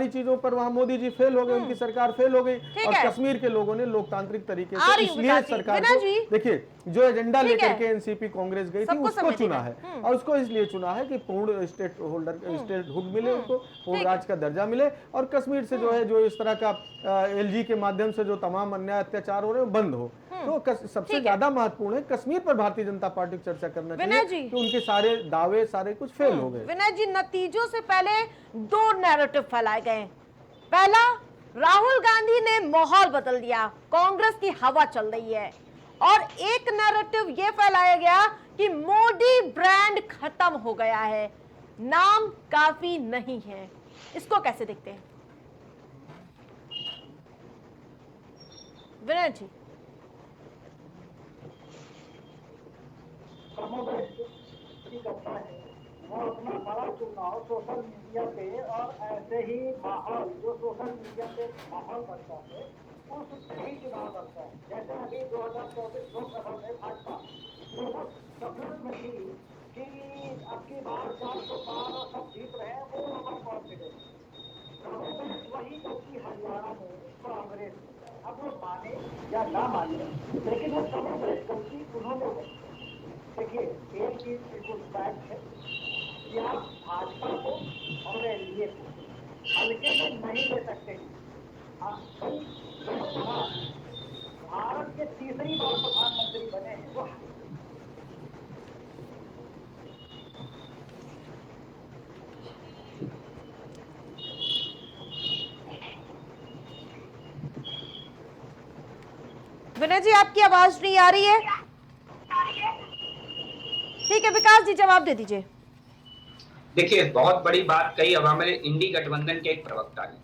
चीजों पर वहां मोदी जी फेल हो गए, उनकी सरकार फेल हो गई। और कश्मीर के लोगों ने लोकतांत्रिक तरीके से, इसलिए सरकार को देखिए जो एजेंडा लेकर के एनसीपी कांग्रेस गई थी उसको चुना है, और उसको इसलिए चुना है कि पूर्ण स्टेटहुड मिले, उनको पूर्ण राज्य का दर्जा मिले, और कश्मीर से जो है जो इस तरह का एलजी के माध्यम से जो तमाम अन्याय अत्याचार हो रहे हैं बंद हो। तो सबसे ज्यादा महत्वपूर्ण है कश्मीर पर भारतीय जनता पार्टी को चर्चा करना चाहिए कि उनके सारे दावे सारे कुछ फेल हो गए। विनय जी, नतीजों से पहले 2 नैरेटिव फैलाए गए। पहला, राहुल गांधी ने माहौल बदल दिया, कांग्रेस की हवा चल रही है, और एक नैरेटिव यह फैलाया गया कि मोदी ब्रांड खत्म हो गया है, नाम काफी नहीं है। इसको कैसे देखते हैं विनय जी? वो अपना बड़ा चुनाव सोशल मीडिया पे और ऐसे ही माहौल जो सोशल मीडिया पे माहौल बनता है उससे ही चुनाव करता है। जैसे अभी 2024 लोकसभा में भाजपा सफलत में थी कि अब की बार 400 पार और सब जीत रहे हैं, वो ओवर कॉन्फिडेंस वही जो कि हरियाणा में कांग्रेस, अब वो माने या ना माने, लेकिन वो समझ रहे गलती उन्होंने। देखिए, एक चीज बिल्कुल फैक्ट है कि आप भाजपा को और एनडीए को हल्के में नहीं ले सकते। भारत के तीसरी बार प्रधानमंत्री बने हैं वो। विनय जी, आपकी आवाज नहीं आ रही है। ठीक है, विकास जी जवाब दे दीजिए। देखिए, बहुत बड़ी बात कही अब हमारे इंडी गठबंधन के एक प्रवक्ता ने,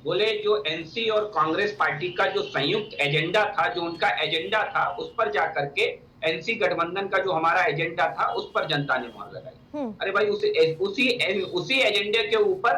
बोले जो एनसी और कांग्रेस पार्टी का जो संयुक्त एजेंडा था, जो उनका एजेंडा था, उस पर जाकर के एनसी गठबंधन का जो हमारा एजेंडा था उस पर जनता ने मोहर लगाई। अरे भाई, उसी एजेंडे के ऊपर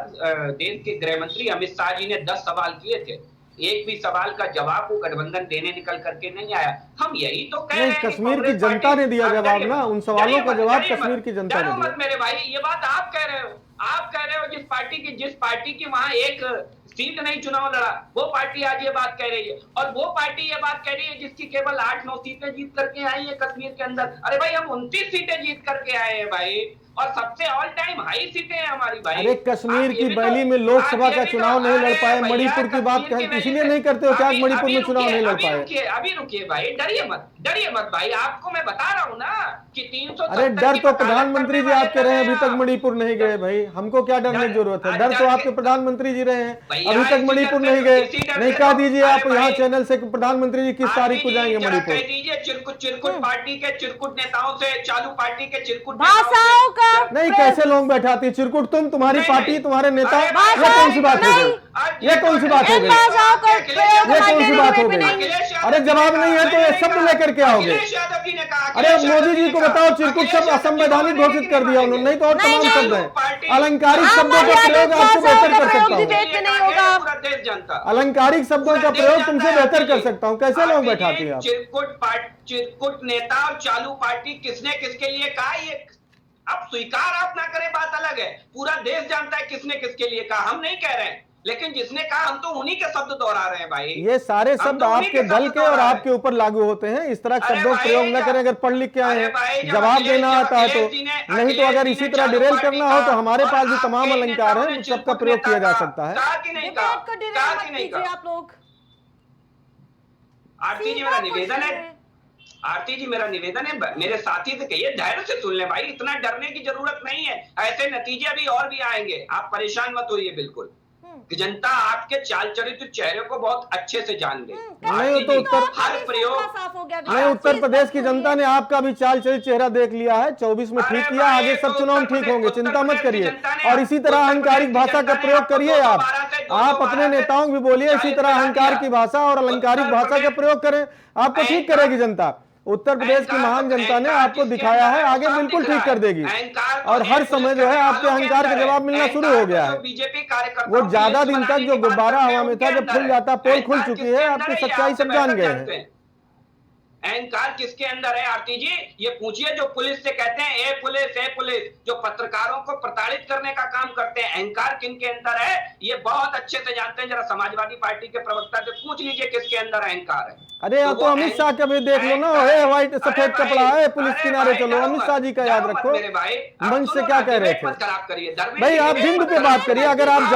देश के गृह मंत्री अमित शाह जी ने 10 सवाल किए थे, एक भी सवाल का जवाब वो गठबंधन देने निकल करके नहीं आया। हम यही तो कह रहे हैं कि कश्मीर की जनता ने दिया जवाब ना, उन सवालों का जवाब कश्मीर की जनता ने दिया। मेरे भाई, ये बात आप कह रहे हो, जिस पार्टी की वहां एक सीट नहीं चुनाव लड़ा, वो पार्टी आज ये बात कह रही है, और वो पार्टी ये बात कह रही है जिसकी केवल 8-9 सीटें जीत करके आई है कश्मीर के अंदर। अरे भाई, हम 29 सीटें जीत करके आए हैं भाई, और सबसे ऑल टाइम हाई सीटें हैं हमारी भाई। अरे कश्मीर की बैली में लोकसभा का चुनाव नहीं लड़ पाए, मणिपुर की बात इसीलिए नहीं करते हो क्या मणिपुर में चुनाव नहीं लड़ पाए? अभी रुकिए भाई, डरिए मत भाई, आपको मैं बता रहा हूँ ना कि 300। अरे डर तो प्रधानमंत्री जी आप कह रहे हैं अभी तक मणिपुर नहीं गए भाई, हमको क्या डरने की जरूरत है? डर तो आपके प्रधानमंत्री जी रहे हैं, अभी तक मणिपुर नहीं गए। नहीं कह दीजिए आप यहाँ चैनल से प्रधानमंत्री जी किस तारीख को जाएंगे मणिपुर? कह दीजिए चिरकुट पार्टी के चिरकुट नेताओं से, चालू पार्टी के चिरकुट भाषाओं का नहीं, कैसे लोग बैठाती चिरकुट? तुम्हारी पार्टी, तुम्हारे नेता, ये कौन सी बात हो गई? ये कौन सी बात हो गई? ये कौन सी बात हो गई? अरे जवाब नहीं है तो ये शब्द लेकर के आओगे? अरे मोदी जी को बताओ, चिरकुट शब्द असंवैधानिक घोषित कर दिया उन्होंने, नहीं तो और तमाम शब्द हैं। अलंकारिक शब्दों का प्रयोग आपसे बेहतर कर सकता हूँ, अलंकारिक शब्दों का प्रयोग तुमसे बेहतर कर सकता हूँ। कैसे लोग बैठाते हैं आप? चिरकुट नेता और चालू पार्टी किसने किसके लिए कहा? ये अब स्वीकार आप ना करें बात अलग है, पूरा देश जानता है किसने किसके लिए कहा, हम नहीं कह रहे हैं, लेकिन जिसने कहा हम तो उन्हीं के शब्द दोहरा रहे हैं भाई। ये सारे शब्द आपके दल के और आपके ऊपर लागू होते हैं, इस तरह शब्दों का प्रयोग न करें। अगर पढ़ लिख के आए हैं, जवाब देना आता है तो, नहीं तो अगर इसी तरह डिरेल करना हो तो हमारे पास भी तमाम अलंकार हैं, सबका प्रयोग किया जा सकता है। आप लोग आरती जी मेरा निवेदन है, आरती जी मेरा निवेदन है, मेरे साथी से कहिए धैर्य से सुन ले भाई, इतना डरने की जरूरत नहीं है, ऐसे नतीजे भी और भी आएंगे, आप परेशान मत होइए बिल्कुल। कि जनता आपके चाल चरित्र चेहरे को बहुत अच्छे से जान गई। नहीं तो हर प्रयोग साफ हो गया। नहीं, उत्तर प्रदेश की जनता ने आपका भी चाल चलित चेहरा देख लिया है। 24 में ठीक किया, आगे सब चुनाव ठीक होंगे, चिंता मत करिए। और इसी तरह अहंकारिक भाषा का प्रयोग करिए। आप अपने नेताओं को भी बोलिए इसी तरह अहंकार की भाषा और अलंकारिक भाषा का प्रयोग करें, आपको ठीक करेगी जनता। उत्तर प्रदेश की महान जनता ने आपको दिखाया है, आगे बिल्कुल ठीक कर देगी। और हर समय जो है आपके अहंकार का जवाब मिलना शुरू हो गया है। बीजेपी कार्यकर्ता वो ज्यादा दिन तक जो गुब्बारा हवा में था, जब खुल जाता, पोल खुल चुकी है, आपकी सच्चाई सब जान गए हैं। अहंकार किसके अंदर है आरती जी? ये पूछिए जो पुलिस से कहते हैं ए पुलिस, जो पत्रकारों को प्रताड़ित करने का काम करते हैं, अहंकार किनके अंदर है ये बहुत अच्छे से जानते हैं। जरा समाजवादी पार्टी के प्रवक्ता से पूछ लीजिए किसके अंदर अहंकार है। अरे तो अमित शाह का भी देख लो ना, है व्हाइट सफेद कपड़ा है, पुलिस किनारे चलो। अमित शाह जी का याद रखो। मंच से क्या कह रहे थे भाई? आप हिंद पे बात करिए। अगर आप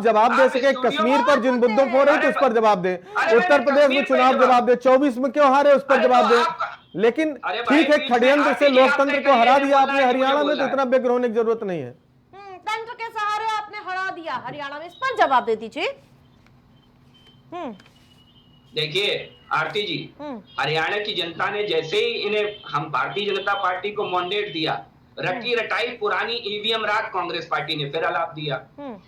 जवाब दे सके, कश्मीर पर जिन मुद्दों को हो रहे तो उस पर जवाब दें। उत्तर प्रदेश में चुनाव जवाब दे, 24 में क्यों हारे उस पर जवाब दें। लेकिन ठीक है, षड्यंत्र से लोकतंत्र को हरा दिया आपने हरियाणा में, तो इतना बेग्र होने की जरूरत नहीं है। तंत्र के सहारे आपने हरा दिया हरियाणा में, इस पर जवाब दे दीजिए। देखिए आरती जी, हरियाणा की जनता ने जैसे ही इन्हें हम भारतीय जनता पार्टी को मैंडेट दिया, रटी रटाई पुरानी ईवीएम राग कांग्रेस पार्टी ने फिर अलाप दिया।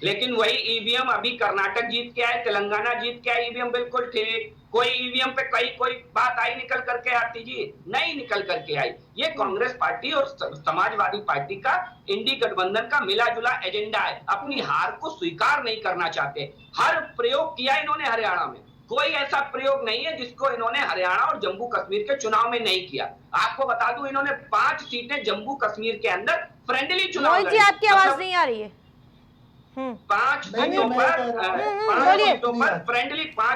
लेकिन वही ईवीएम अभी कर्नाटक जीत के आए, तेलंगाना जीत के आए, ईवीएम बिल्कुल ठीक। कोई ईवीएम पे कोई बात आई निकल करके आरती जी? नहीं निकल करके आई। ये कांग्रेस पार्टी और समाजवादी पार्टी का इंडी गठबंधन का मिला जुला एजेंडा है। अपनी हार को स्वीकार नहीं करना चाहते। हर प्रयोग किया इन्होंने हरियाणा में, कोई ऐसा प्रयोग नहीं है जिसको इन्होंने हरियाणा और जम्मू कश्मीर के चुनाव में नहीं किया। आपको बता दूं, इन्होंने 5 सीटें जम्मू कश्मीर के अंदर फ्रेंडली चुनाव लड़े। जी आपकी आवाज नहीं आ रही है। 5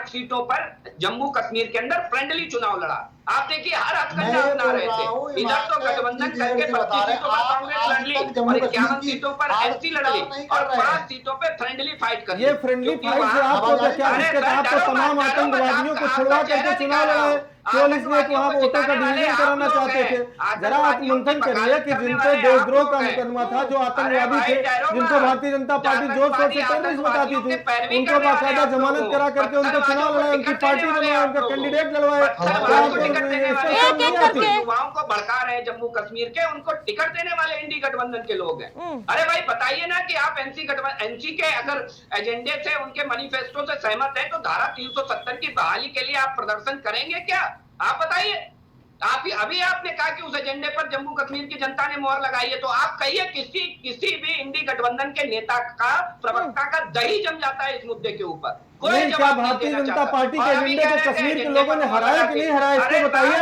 सीटों पर जम्मू कश्मीर के अंदर फ्रेंडली चुनाव लड़ा। आप देखिए हर हथकंडा अपना रहे थे। इधर तो गठबंधन करके 25 सीटों पर कांग्रेस लड़ ली और 51 सीटों पर एसपी लड़ ली और 5 सीटों पे फ्रेंडली फाइट कर ली। ये फ्रेंडली फाइट से आपको तमाम आतंकवादियों को छुड़वा करके चुनाव लड़ाए, केवल इसलिए कि वहां वोटों का डिवीजन कराना चाहते थे। जरा आप मंथन करिए कि जिनको देशद्रोह का मुकदमा था, जो आतंकवादी थे, जिनको भारतीय जनता पार्टी जोर शोर से टेररिस्ट बताती थी, उनको बाकायदा जमानत करा करके उनको चुनाव लड़ाए, उनकी पार्टी बनवाए, उनका कैंडिडेट लड़वाए। युवाओं को भड़का रहे जम्मू कश्मीर के, उनको टिकट देने वाले इंडी गठबंधन के लोग हैं। अरे भाई बताइए ना कि आप एनसी के अगर एजेंडे से, उनके मैनिफेस्टो से सहमत है तो धारा 370 की बहाली के लिए आप प्रदर्शन करेंगे क्या? आप बताइए। अभी आपने कहा कि उस एजेंडे पर जम्मू कश्मीर की जनता ने मोहर लगाई है, तो आप कहिए किसी भी इंडी गठबंधन के नेता का, प्रवक्ता का दही जम जाता है इस मुद्दे के ऊपर? नहीं, क्या भारतीय जनता पार्टी के एजेंडे को कश्मीर के लोगों ने हराया कि नहीं हराया, इसको बताइए।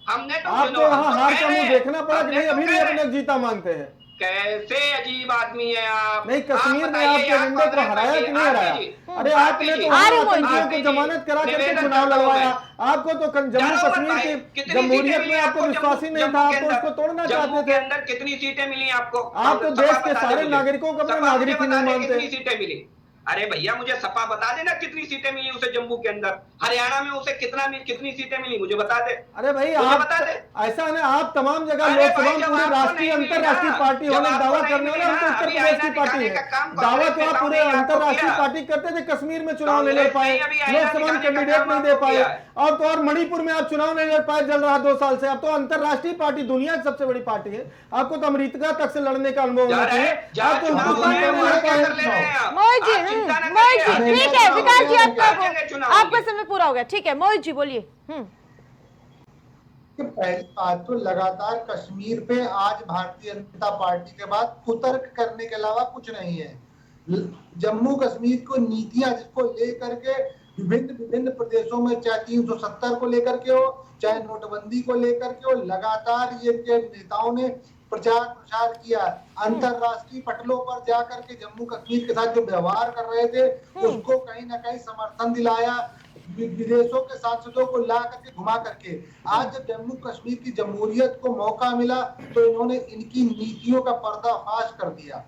हमने तो आपको वहाँ हार का मुंह देखना पड़ा कि नहीं, अभी भी अपने जीता मानते हैं? कैसे अजीब आदमी है आप। नहीं, कश्मीर में आपके एजेंडे को हराया कि नहीं हराया? अरे आपने तो आतंकियों को जमानत करा करके चुनाव लड़वाया। आपको तो जम्मू कश्मीर की जमहूरियत में आपको विश्वास ही नहीं था, आपको उसको तोड़ना चाहते थे। अंदर कितनी सीटें मिली आपको? आप तो देश के सारे नागरिकों को अपने नागरिक ही नहीं मानते। कितनी सीटें मिली? अरे भैया मुझे सपा बता देना कितनी सीटें मिली उसे जम्मू के अंदर। हरियाणा में उसे कितनी सीटें मिली मुझे बता दे। अरे भाई आप बता दे। ऐसा है आप तमाम जगह लोकसभा पूरे राष्ट्रीय अंतरराष्ट्रीय पार्टी होने दावा करने वाले, हम तो उत्तर प्रदेश की पार्टी है। दावा तो आप पूरे अंतरराष्ट्रीय पार्टी करते थे, कश्मीर में चुनाव नहीं लड़ पाए, लोकसभा में कैंडिडेट नहीं दे पाए, और तो और मणिपुर में आप चुनाव नहीं लड़ पाए, जल रहा 2 साल से। अब तो अंतरराष्ट्रीय पार्टी, दुनिया की सबसे बड़ी पार्टी है, आपको तो अमेरिका तक से लड़ने का अनुभव होना चाहिए। आप तो ठीक है विकास जी, आपका समय पूरा हो गया। ठीक है मोहित जी बोलिए। पहली बात तो लगातार कश्मीर पे आज भारतीय जनता पार्टी के बाद कुतर्क करने के अलावा कुछ नहीं है। जम्मू कश्मीर को नीतियां जिसको लेकर के विभिन्न प्रदेशों में, चाहे 370 को लेकर के हो, चाहे नोटबंदी को लेकर के हो, लगातार ये नेताओं ने प्रचार प्रसार किया। अंतरराष्ट्रीय पटलों पर जाकर के जम्मू कश्मीर के साथ जो व्यवहार कर रहे थे उसको कहीं ना कहीं समर्थन दिलाया, विदेशों के सांसदों को ला करके घुमा करके। आज जब जम्मू कश्मीर की जमहूरियत को मौका मिला तो इन्होंने इनकी नीतियों का पर्दाफाश कर दिया।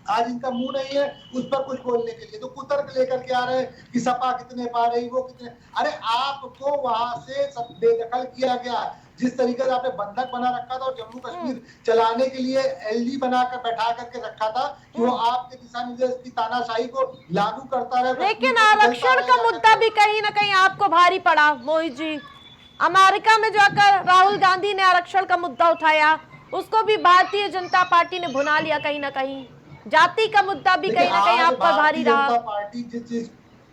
आज इनका मुंह नहीं है उस पर कुछ बोलने के लिए, तो कुतर्क लेकर के आ रहे हैं कि सपा कितने पा रही, वो कितने। अरे आपको वहां से सब बेदखल किया गया, जिस तरीके से आपने बंधक बना रखा था और जम्मू कश्मीर चलाने के लिए एलडी बनाकर बैठा करके रखा था कि वो आपके दिशा निर्देश की तानाशाही को लागू करता रहे। लेकिन आरक्षण का मुद्दा भी कहीं ना कहीं आपको भारी पड़ा मोहित जी। अमेरिका में जाकर राहुल गांधी ने आरक्षण का मुद्दा उठाया, उसको भी भारतीय जनता पार्टी ने भुना लिया कहीं ना कहीं। जाति का मुद्दा भी कहीं ना कहीं आप पर भारी रहा।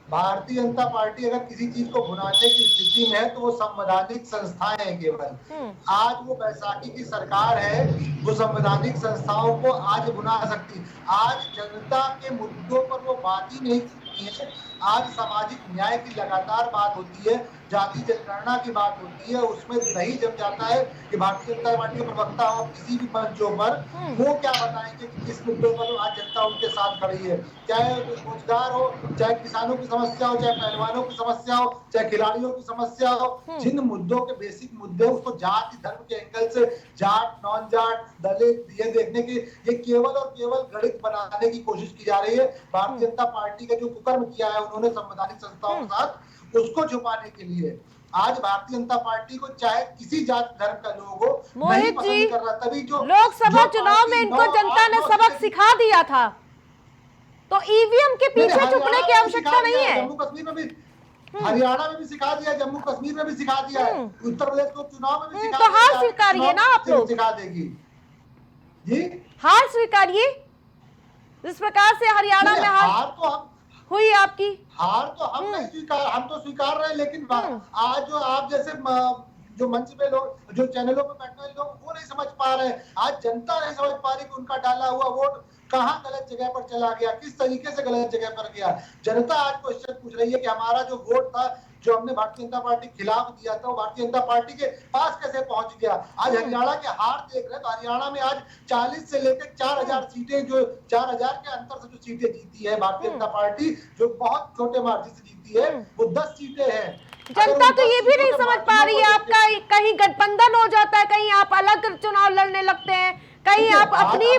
भारतीय जनता पार्टी अगर किसी चीज को भुनाने की स्थिति में है तो वो संवैधानिक संस्थाएं हैं केवल। आज वो बैसाखी की सरकार है, वो संवैधानिक संस्थाओं को आज भुना सकती। आज जनता के मुद्दों पर वो बात ही नहीं करती है। आज सामाजिक न्याय की लगातार बात होती है, जाति जनगणना की बात होती है, उसमें नहीं जम जाता है कि भारतीय जनता पार्टी के प्रवक्ता हो किसी भी मंचों पर वो क्या बताएंगे कि किस मुद्दों पर आज जनता उनके साथ खड़ी है। चाहे रोजगार हो, चाहे किसानों की समस्या हो, चाहे पहलवानों की समस्या हो, चाहे खिलाड़ियों की समस्या हो, जिन मुद्दों के बेसिक मुद्दे उसको जाति धर्म के एंगल से जाट नॉन जाट दलित ये देखने की, ये केवल और केवल गणित बनाने की कोशिश की जा रही है। भारतीय जनता पार्टी का जो कुकर्म किया है उन्होंने संवैधानिक संस्थाओं के साथ, उसको छुपाने के लिए आज भारतीय जनता पार्टी को चाहे किसी जात धर्म का लोग हो नहीं पसंद कर रहा। तभी जो लोकसभा चुनाव में इनको जनता ने सबक सिखा दिया था, तो ईवीएम के पीछे छुपने की आवश्यकता नहीं है। जम्मू कश्मीर में भी, हरियाणा में भी सिखा दिया, जम्मू कश्मीर में भी सिखा दिया है, उत्तर प्रदेश को चुनाव में भी सिखा दिया। तो हार स्वीकारिए ना आप लोग, सिखा देगी जी, हार स्वीकारिए। जिस प्रकार से हरियाणा में हार तो हम हुई आपकी, हार तो हम नहीं स्वीकार, हम तो स्वीकार रहे हैं, लेकिन आज जो आप जैसे जो मंच पे लोग, जो चैनलों पे बैठे हुए लोग, वो नहीं समझ पा रहे हैं। आज जनता नहीं समझ पा रही कि उनका डाला हुआ वोट कहां गलत जगह पर चला गया, किस तरीके से गलत जगह पर गया। जनता आज क्वेश्चन पूछ रही है कि हमारा जो वोट था, जो हमने भारतीय जनता पार्टी के खिलाफ दिया था, वो भारतीय जनता पार्टी के पास कैसे पहुंच गया। आज हरियाणा के हार देख रहे हैं तो हरियाणा में आज 40 से लेकर 4000 सीटें, जो 4000 के अंतर से जो सीटें जीती है भारतीय जनता पार्टी, जो बहुत छोटे मार्जिन से जीती है, वो 10 सीटें हैं। जनता तो ये भी नहीं समझ पा रही है आपका कहीं गठबंधन हो जाता है, कहीं आप अलग चुनाव लड़ने लगते हैं, कहीं आप अपनी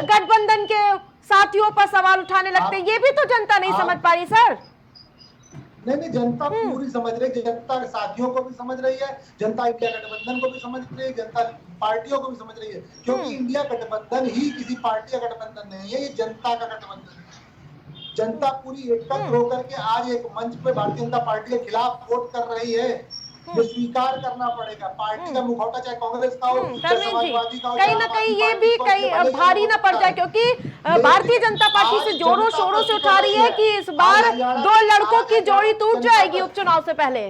गठबंधन के साथियों पर सवाल उठाने लगते हैं। ये भी तो जनता नहीं समझ पा रही सर। नहीं, जनता पूरी समझ रही है, जनता साथियों को भी समझ रही है, जनता इंडिया गठबंधन को भी समझ रही है, जनता पार्टियों को भी समझ रही है, क्योंकि इंडिया गठबंधन ही किसी पार्टी का गठबंधन नहीं है, ये जनता का गठबंधन है। जनता पूरी एकत्र होकर के आज एक मंच पे भारतीय जनता पार्टी के खिलाफ वोट कर रही है, जो स्वीकार करना पड़ेगा। पार्टी का मुखौटा चाहे कांग्रेस का हो, चाहे समाजवादी का हो, कहीं ना कहीं ये भी कहीं भारी ना पड़ जाए, क्योंकि भारतीय जनता पार्टी से जोरों शोरों से उठा रही है कि इस बार 2 लड़कों की जोड़ी टूट जाएगी उपचुनाव से पहले।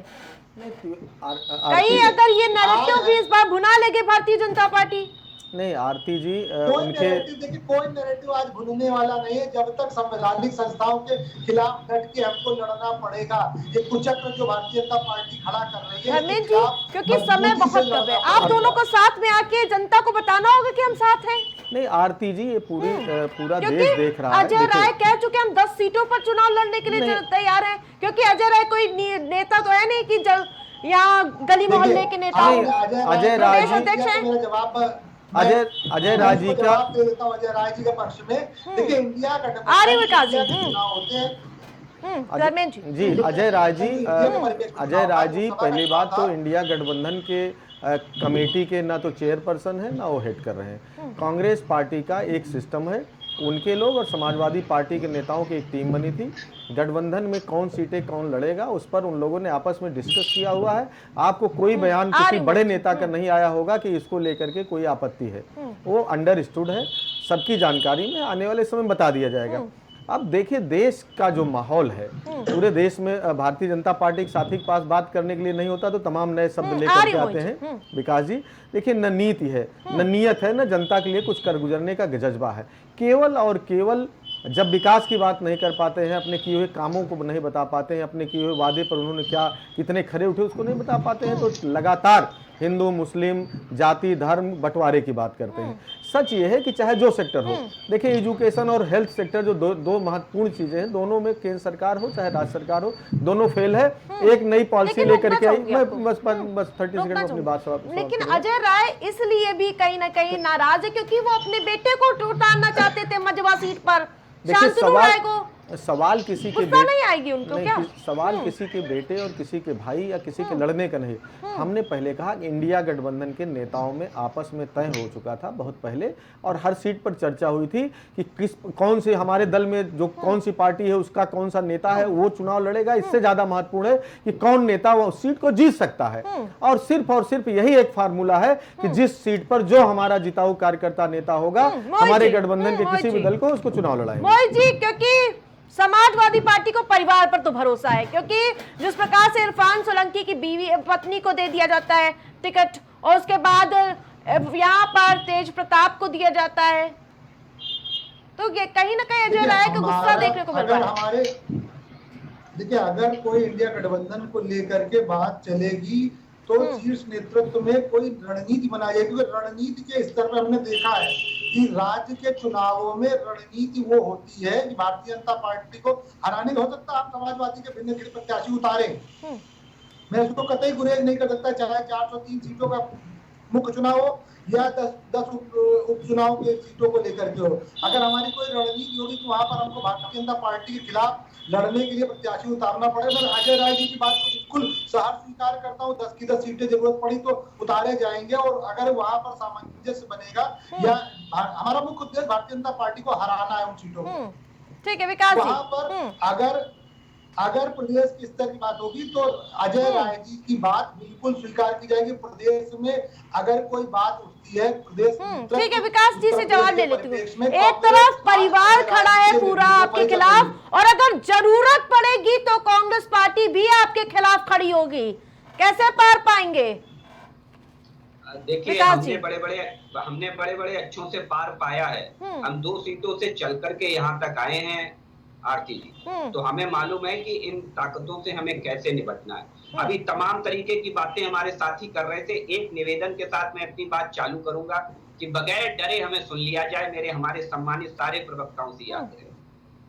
कहीं अगर ये नैरेटिव भी इस बार भुना लेगी भारतीय जनता पार्टी। नहीं आरती जी, उनके देखिए कोई नैरेटिव आज भूलने वाला नहीं है, जब तक संवैधानिक संस्थाओं के खिलाफ डट के हमको लड़ना पड़ेगा। ये कुचक्र जो भारतीय जनता पार्टी खड़ा कर रही है, धर्मेंद्र जी, क्योंकि समय बहुत कम है, आप दोनों को साथ में आके जनता को बताना होगा कि हम साथ हैं। नहीं आरती जी, ये पूरा देश देख रहा है। अजय राय कह चुके हम 10 सीटों पर चुनाव लड़ने के लिए तैयार हैं, क्योंकि अजय राय कोई नेता तो है नहीं कि यहाँ गली मोहल्ले के नेता। अजय राय जी, अजय राय जी का अजय राय जी के पक्ष में देखिए, इंडिया गठबंधन होते हैं जी, अजय राय जी पहली बात तो इंडिया गठबंधन के कमेटी के ना तो चेयरपर्सन है, ना वो हेड कर रहे हैं। कांग्रेस पार्टी का एक सिस्टम है, उनके लोग और समाजवादी पार्टी के नेताओं की एक टीम बनी थी। गठबंधन में कौन सीटें कौन लड़ेगा उस पर उन लोगों ने आपस में डिस्कस किया हुआ है। आपको कोई बयान किसी बड़े नेता का नहीं आया होगा कि इसको लेकर के कोई आपत्ति है, वो अंडरस्टूड है, सबकी जानकारी में आने वाले समय बता दिया जाएगा। अब देखिए देश का जो माहौल है, पूरे देश में भारतीय जनता पार्टी के साथी के पास बात करने के लिए नहीं होता तो तमाम नए शब्द लेकर के आते हैं। विकास जी देखिए, न नीति है, न नीयत है, न जनता के लिए कुछ कर गुजरने का जज्बा है। केवल और केवल जब विकास की बात नहीं कर पाते हैं, अपने किए हुए कामों को नहीं बता पाते हैं, अपने किए हुए वादे पर उन्होंने क्या कितने खरे उठे उसको नहीं बता पाते हैं, तो लगातार हिंदू मुस्लिम जाति धर्म बंटवारे की बात करते हैं। सच ये है कि चाहे जो सेक्टर हो, देखिए एजुकेशन और हेल्थ सेक्टर जो दो महत्वपूर्ण चीजें हैं, दोनों में केंद्र सरकार हो चाहे राज्य सरकार हो, दोनों फेल है। एक नई पॉलिसी लेकर के आई, मैं बस 30 सेकंड में अपनी बात समाप्त। लेकिन अजय राय इसलिए भी कहीं ना कहीं नाराज है क्योंकि वो अपने बेटे को उतारना चाहते थे मजवा सीट पर, शांतनु राय को। सवाल किसी के गुस्सा नहीं आएगी उनको नहीं, क्या? सवाल किसी के बेटे और किसी के भाई या किसी के लड़ने का नहीं। हमने पहले कहा कि इंडिया गठबंधन के नेताओं में आपस में तय हो चुका था बहुत पहले, और हर सीट पर चर्चा हुई थी कि कौन से हमारे दल में जो कौन सी पार्टी है उसका कौन सा नेता है वो चुनाव लड़ेगा। इससे ज्यादा महत्वपूर्ण है कि कौन नेता वो सीट को जीत सकता है, और सिर्फ यही एक फार्मूला है कि जिस सीट पर जो हमारा जिताऊ कार्यकर्ता नेता होगा हमारे गठबंधन के किसी भी दल को उसको चुनाव लड़ाएंगे। मोहित जी, क्योंकि समाजवादी पार्टी को परिवार पर तो भरोसा है, क्योंकि जिस प्रकार से इरफान सोलंकी की बीवी पत्नी को दे दिया जाता है टिकट, और उसके बाद यहाँ पर तेज प्रताप को दिया जाता है, तो ये कहीं ना कहीं अजय राय का गुस्सा देखने को मिल रहा है। हमारे देखिए, अगर कोई इंडिया गठबंधन को लेकर के बात चलेगी तो शीर्ष नेतृत्व में कोई रणनीति बनाई जाएगी, क्योंकि रणनीति के स्तर पर हमने देखा है कि राज्य के चुनावों में रणनीति वो होती है कि भारतीय जनता पार्टी को हराने का हो सकता है आप समाजवादी के भिन्न प्रत्याशी उतारे, मैं उसको कतई गुरेज नहीं कर सकता, चाहे 403 सीटों का मुख्य चुनाव हो या 10 उपचुनाव के सीटों को लेकर के हो। अगर हमारी कोई रणनीति होगी तो वहां पर हमको भारतीय जनता पार्टी के खिलाफ लड़ने के लिए प्रत्याशी उतारना पड़ेगा। मैं अजय राय जी की बात को बिल्कुल सहर्ष स्वीकार करता हूँ, 10 की 10 सीटें जरूरत पड़ी तो उतारे जाएंगे, और अगर वहां पर सामंजस्य बनेगा या हमारा मुख्य उद्देश्य भारतीय जनता पार्टी को हराना है उन सीटों को। ठीक है विकास जी, वहां पर अगर प्रदेश के स्तर की बात होगी तो अजय राय जी की बात बिल्कुल स्वीकार की जाएगी। प्रदेश में अगर कोई बात उठती है प्रदेश, ठीक है विकास जी से जवाब ले लेती हूँ। एक तरफ परिवार खड़ा है पूरा आपके खिलाफ, और अगर जरूरत पड़ेगी तो कांग्रेस पार्टी भी आपके खिलाफ खड़ी होगी, कैसे पार पाएंगे? देखिए, हमने बड़े बड़े अच्छों से पार पाया है। हम 2 सीटों से चल करके यहाँ तक आए हैं आरती जी, तो हमें मालूम है कि इन ताकतों से हमें कैसे निपटना है। अभी तमाम तरीके की बातें हमारे साथी कर रहे थे। एक निवेदन के साथ मैं अपनी बात चालू करूंगा कि बगैर डरे हमें सुन लिया जाए, मेरे हमारे सम्मानित सारे प्रवक्ताओं से याद रहे।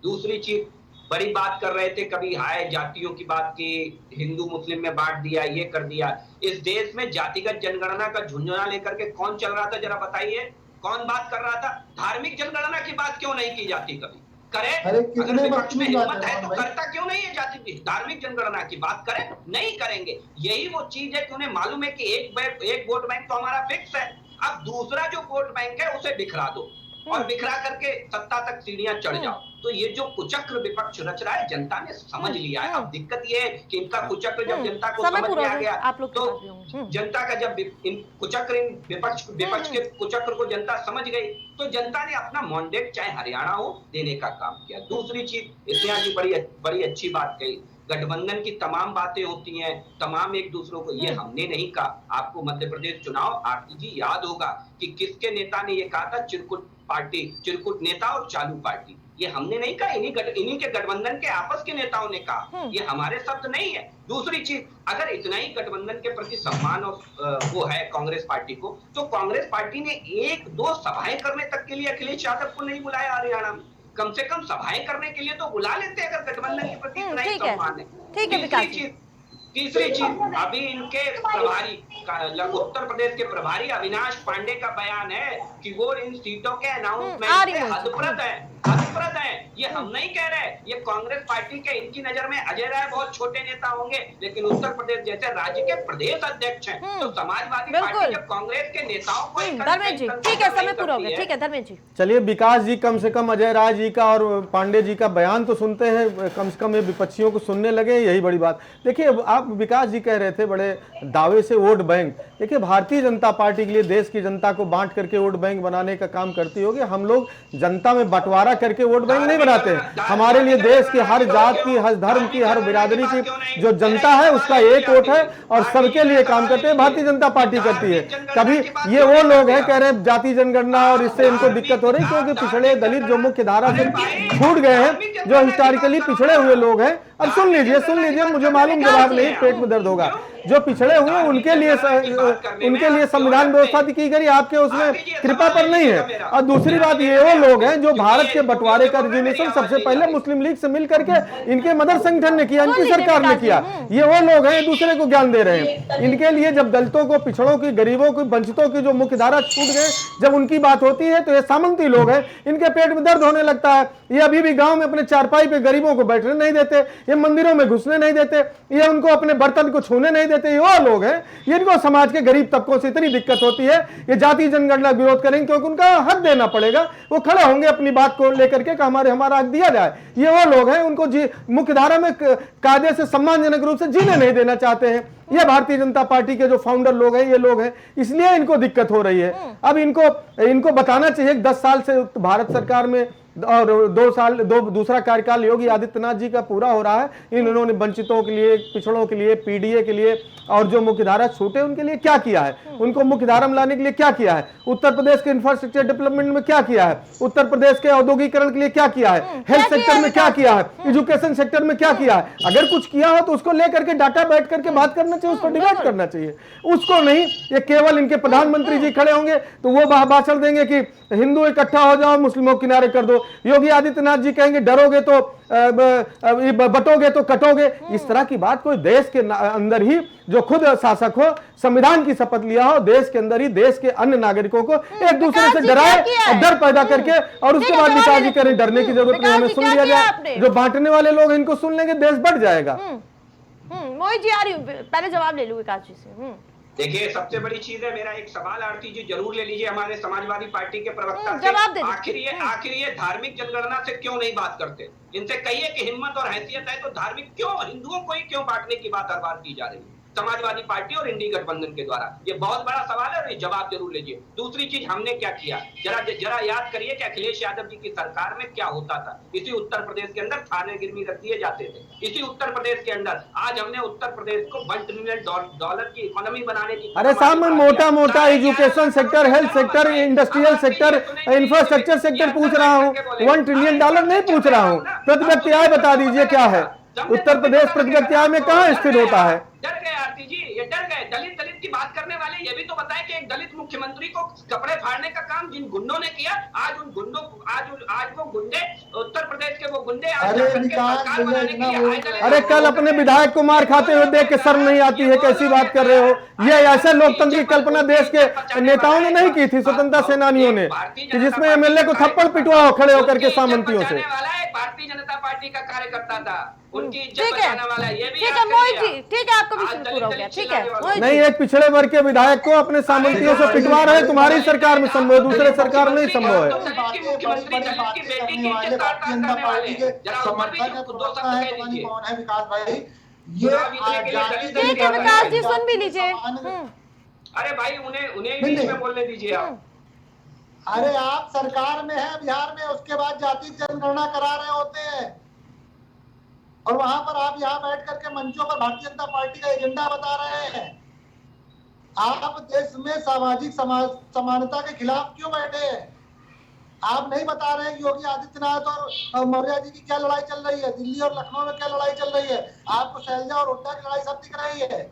दूसरी चीज, बड़ी बात कर रहे थे, कभी हाय जातियों की बात की, हिंदू मुस्लिम में बांट दिया, ये कर दिया। इस देश में जातिगत जनगणना का झुंझुना लेकर के कौन चल रहा था, जरा बताइए, कौन बात कर रहा था? धार्मिक जनगणना की बात क्यों नहीं की जाती? कभी करे, अगर विपक्ष में हिम्मत है तो करता क्यों नहीं है? जाति धार्मिक जनगणना की बात करें, नहीं करेंगे। यही वो चीज है कि उन्हें मालूम है कि एक वोट बैंक तो हमारा फिक्स है, अब दूसरा जो वोट बैंक है उसे बिखरा दो, और बिखरा करके सत्ता तक सीढ़ियां चढ़ जाओ। तो ये जो कुचक्र विपक्ष रच रहा है जनता ने समझ लिया है। अब दिक्कत ये है कि इनका कुचक्र जब जनता को समझ में आ गया तो जनता का जब कुचक्र विपक्ष के कुचक्र को जनता समझ गई तो जनता ने अपना मैंडेट चाहे हरियाणा हो देने का काम किया। दूसरी चीज, इतिहास जी बड़ी अच्छी बात कही, गठबंधन की तमाम बातें होती हैं, तमाम एक दूसरों को, ये हमने नहीं कहा। आपको मध्य प्रदेश चुनाव आरती जी याद होगा कि किसके नेता ने ये कहा था, चिरकुट पार्टी, चिरकुट नेता और चालू पार्टी। ये हमने नहीं कहा, इन्हीं के गठबंधन के आपस के नेताओं ने कहा, ये हमारे शब्द नहीं है। दूसरी चीज, अगर इतना ही गठबंधन के प्रति सम्मान और वो है कांग्रेस पार्टी को, तो कांग्रेस पार्टी ने 1-2 सभाएं करने तक के लिए अखिलेश यादव को नहीं बुलाया हरियाणा में। कम से कम सभाएं करने के लिए तो बुला लेते अगर गठबंधन के प्रति इतना ही सम्मान है। तीसरी चीज, अभी इनके प्रभारी उत्तर प्रदेश के प्रभारी अविनाश पांडे का बयान है कि वो इन सीटों के अनाउंसमेंट से हदप्रद है। ये हम नहीं कह रहे, ये कांग्रेस पार्टी के, इनकी नजर में अजय राय बहुत छोटे नेता होंगे, लेकिन उत्तर प्रदेश जैसे राज्य के प्रदेश अध्यक्ष हैं, तो समाजवादी पार्टी जब कांग्रेस के नेताओं को धर्मेंद्र जी, ठीक है, समय पूरा हो गया, ठीक है धर्मेंद्र जी। चलिए विकास जी, कम से कम अजय राय जी का और पांडे जी का बयान तो सुनते हैं, कम से कम ये विपक्षियों को सुनने लगे, यही बड़ी बात। देखिए, आप विकास जी कह रहे थे बड़े दावे से वोट बैंक, देखिए भारतीय जनता पार्टी के लिए देश की जनता को बांट करके वोट बैंक बनाने का काम करती होगी। हम लोग जनता में बंटवारा करके वोट बैंक नहीं बनाते। हमारे लिए देश की हर जात की, हर धर्म की, हर बिरादरी की जो जनता है उसका एक वोट है, और सबके लिए काम करते हैं भारतीय जनता पार्टी करती है। कभी ये वो लोग हैं कह रहे हैं जाति जनगणना और इससे इनको दिक्कत हो रही, क्योंकि पिछड़े दलित जो मुख्य धारा से छूट गए हैं, जो हिस्टोरिकली पिछड़े हुए लोग हैं। अब सुन लीजिए, मुझे मालूम जवाब नहीं, पेट में दर्द होगा। जो पिछड़े हुए उनके लिए संविधान व्यवस्था की गई, आपके उसमें कृपा पर नहीं है। और दूसरी बात, ये वो लोग हैं जो भारत के बंटवारे का रिजोल्यूशन सबसे पहले मुस्लिम लीग से मिल करके इनके मदर संगठन ने किया, इनकी सरकार ने किया। ये वो लोग हैं दूसरे को ज्ञान दे रहे हैं। इनके लिए जब दलितों को, पिछड़ों की, गरीबों की, वंचितों की जो मुख्य धारा छूट गए, जब उनकी बात होती है तो ये सामंती लोग हैं, इनके पेट में दर्द होने लगता है। ये अभी भी गांव में अपने चारपाई पे गरीबों को बैठने नहीं देते, ये मंदिरों में घुसने नहीं देते, ये उनको अपने बर्तन को छूने नहीं देते। ये वो लोग हैं, इनको समाज के गरीब तबकों से इतनी दिक्कत होती है, ये जाति जनगणना विरोध करेंगे क्योंकि उनका हक देना पड़ेगा। वो खड़े होंगे अपनी बात को लेकर के कि हमारा हक दिया जाए। ये वो लोग हैं, उनको मुख्यधारा में कायदे से सम्मानजनक रूप से जीने नहीं देना चाहते हैं। ये भारतीय जनता पार्टी के जो फाउंडर लोग हैं, ये लोग हैं, इसलिए इनको दिक्कत हो रही है। अब इनको बताना चाहिए 10 साल से भारत सरकार में और 2 साल दूसरा कार्यकाल योगी आदित्यनाथ जी का पूरा हो रहा है, इन्होंने वंचितों के लिए, पिछड़ों के लिए, पीडीए के लिए और जो मुख्यधारा छूटे उनके लिए क्या किया है, उनको मुख्यधारा में लाने के लिए क्या किया है, उत्तर प्रदेश के इंफ्रास्ट्रक्चर डेवलपमेंट में क्या किया है, उत्तर प्रदेश के औद्योगिकरण के लिए क्या किया है, हेल्थ सेक्टर में क्या किया है, एजुकेशन सेक्टर में क्या किया है। अगर कुछ किया हो तो उसको लेकर के डाटा बैठ करके बात करना चाहिए, उसको डिबेट करना चाहिए, उसको नहीं। ये केवल इनके प्रधानमंत्री जी खड़े होंगे तो वो भाषण देंगे कि हिंदू इकट्ठा हो जाओ, मुस्लिमों किनारे कर दो। योगी आदित्यनाथ जी कहेंगे डरोगे तो बटोगे तो कटोगे। इस तरह की बात कोई देश के अंदर ही जो खुद शासक हो, संविधान की शपथ लिया हो, देश के अंदर ही देश के अन्य नागरिकों को एक दूसरे से डराए और डर पैदा करके और उसके बाद विकास जी करें। डरने की जरूरत नहीं, हमें सुन लिया जाए। जो बांटने वाले लोग इनको सुन लेंगे, देश बढ़ जाएगा। मोहित जी आ रही हूँ, पहले जवाब ले लूँ विकास जी से। देखिए, सबसे बड़ी चीज है, मेरा एक सवाल आरती जी जरूर ले लीजिए हमारे समाजवादी पार्टी के प्रवक्ता से। आखिर ये धार्मिक जनगणना से क्यों नहीं बात करते? इनसे कहिए कि हिम्मत और हैसियत है तो धार्मिक क्यों, हिंदुओं को ही क्यों बांटने की बात हर बार की जा रही है समाजवादी पार्टी और इंडी गठबंधन के द्वारा? ये बहुत बड़ा सवाल है और ये जवाब जरूर लीजिए। दूसरी चीज, हमने क्या किया, जरा याद करिए कि अखिलेश यादव जी की सरकार में क्या होता था। इसी उत्तर प्रदेश के अंदर थाने गिरवी रख दिए जाते थे। इसी उत्तर प्रदेश के अंदर आज हमने उत्तर प्रदेश को $1 ट्रिलियन की इकोनॉमी बनाने की। अरे साहब, मोटा education sector, health sector, industrial sector, infrastructure sector पूछ रहा हूँ, $1 ट्रिलियन नहीं पूछ रहा हूँ। प्रति व्यक्ति आय बता दीजिए क्या है उत्तर प्रदेश, प्रति व्यक्ति आय में कहाँ स्थिर होता है? डर गए आरती जी, ये डर गए। दलित की बात करने वाले ये भी तो बताए कि एक दलित मुख्यमंत्री को कपड़े फाड़ने का काम जिन गुंडों ने किया, आज उन गुंडों आज वो गुंडे, उत्तर प्रदेश के वो गुंडे सरकार बनाने के लिए। अरे कल अपने विधायक को मार खाते हुए देख के शर्म नहीं आती है? कैसी बात कर रहे हो? ये ऐसे लोकतंत्र की कल्पना देश के नेताओं ने नहीं की थी, स्वतंत्रता सेनानियों ने, कि जिसमें एमएलए को थप्पड़ पिटवाओ खड़े होकर के सामंतियों से। भारतीय जनता पार्टी का कार्यकर्ता था, उनकी इज्जत बचाने वाला ये भी। ठीक है मोहित जी, ठीक है, आपका विषय पूरा हो गया। ठीक है, नहीं, एक पिछड़े वर्ग के विधायक को अपने सामंतियों से पिटवा रहे, तुम्हारी सरकार में संभव है, दूसरे सरकार में नहीं संभव है। ठीक है विकास जी, सुन भी लीजिए। अरे भाई, उन्हें बीच में बोलने दीजिए आप। अरे आप सरकार में है बिहार में, उसके बाद जाति जनगणना करा रहे होते हैं और वहां पर आप यहाँ बैठ करके मंचों पर भारतीय जनता पार्टी का एजेंडा बता रहे हैं। आप देश में सामाजिक समानता के खिलाफ क्यों बैठे हैं? आप नहीं बता रहे हैं योगी आदित्यनाथ और मौर्य जी की क्या लड़ाई चल रही है, दिल्ली और लखनऊ में क्या लड़ाई चल रही है। आपको शैलजा और हुड्डा की लड़ाई सब दिख रही है।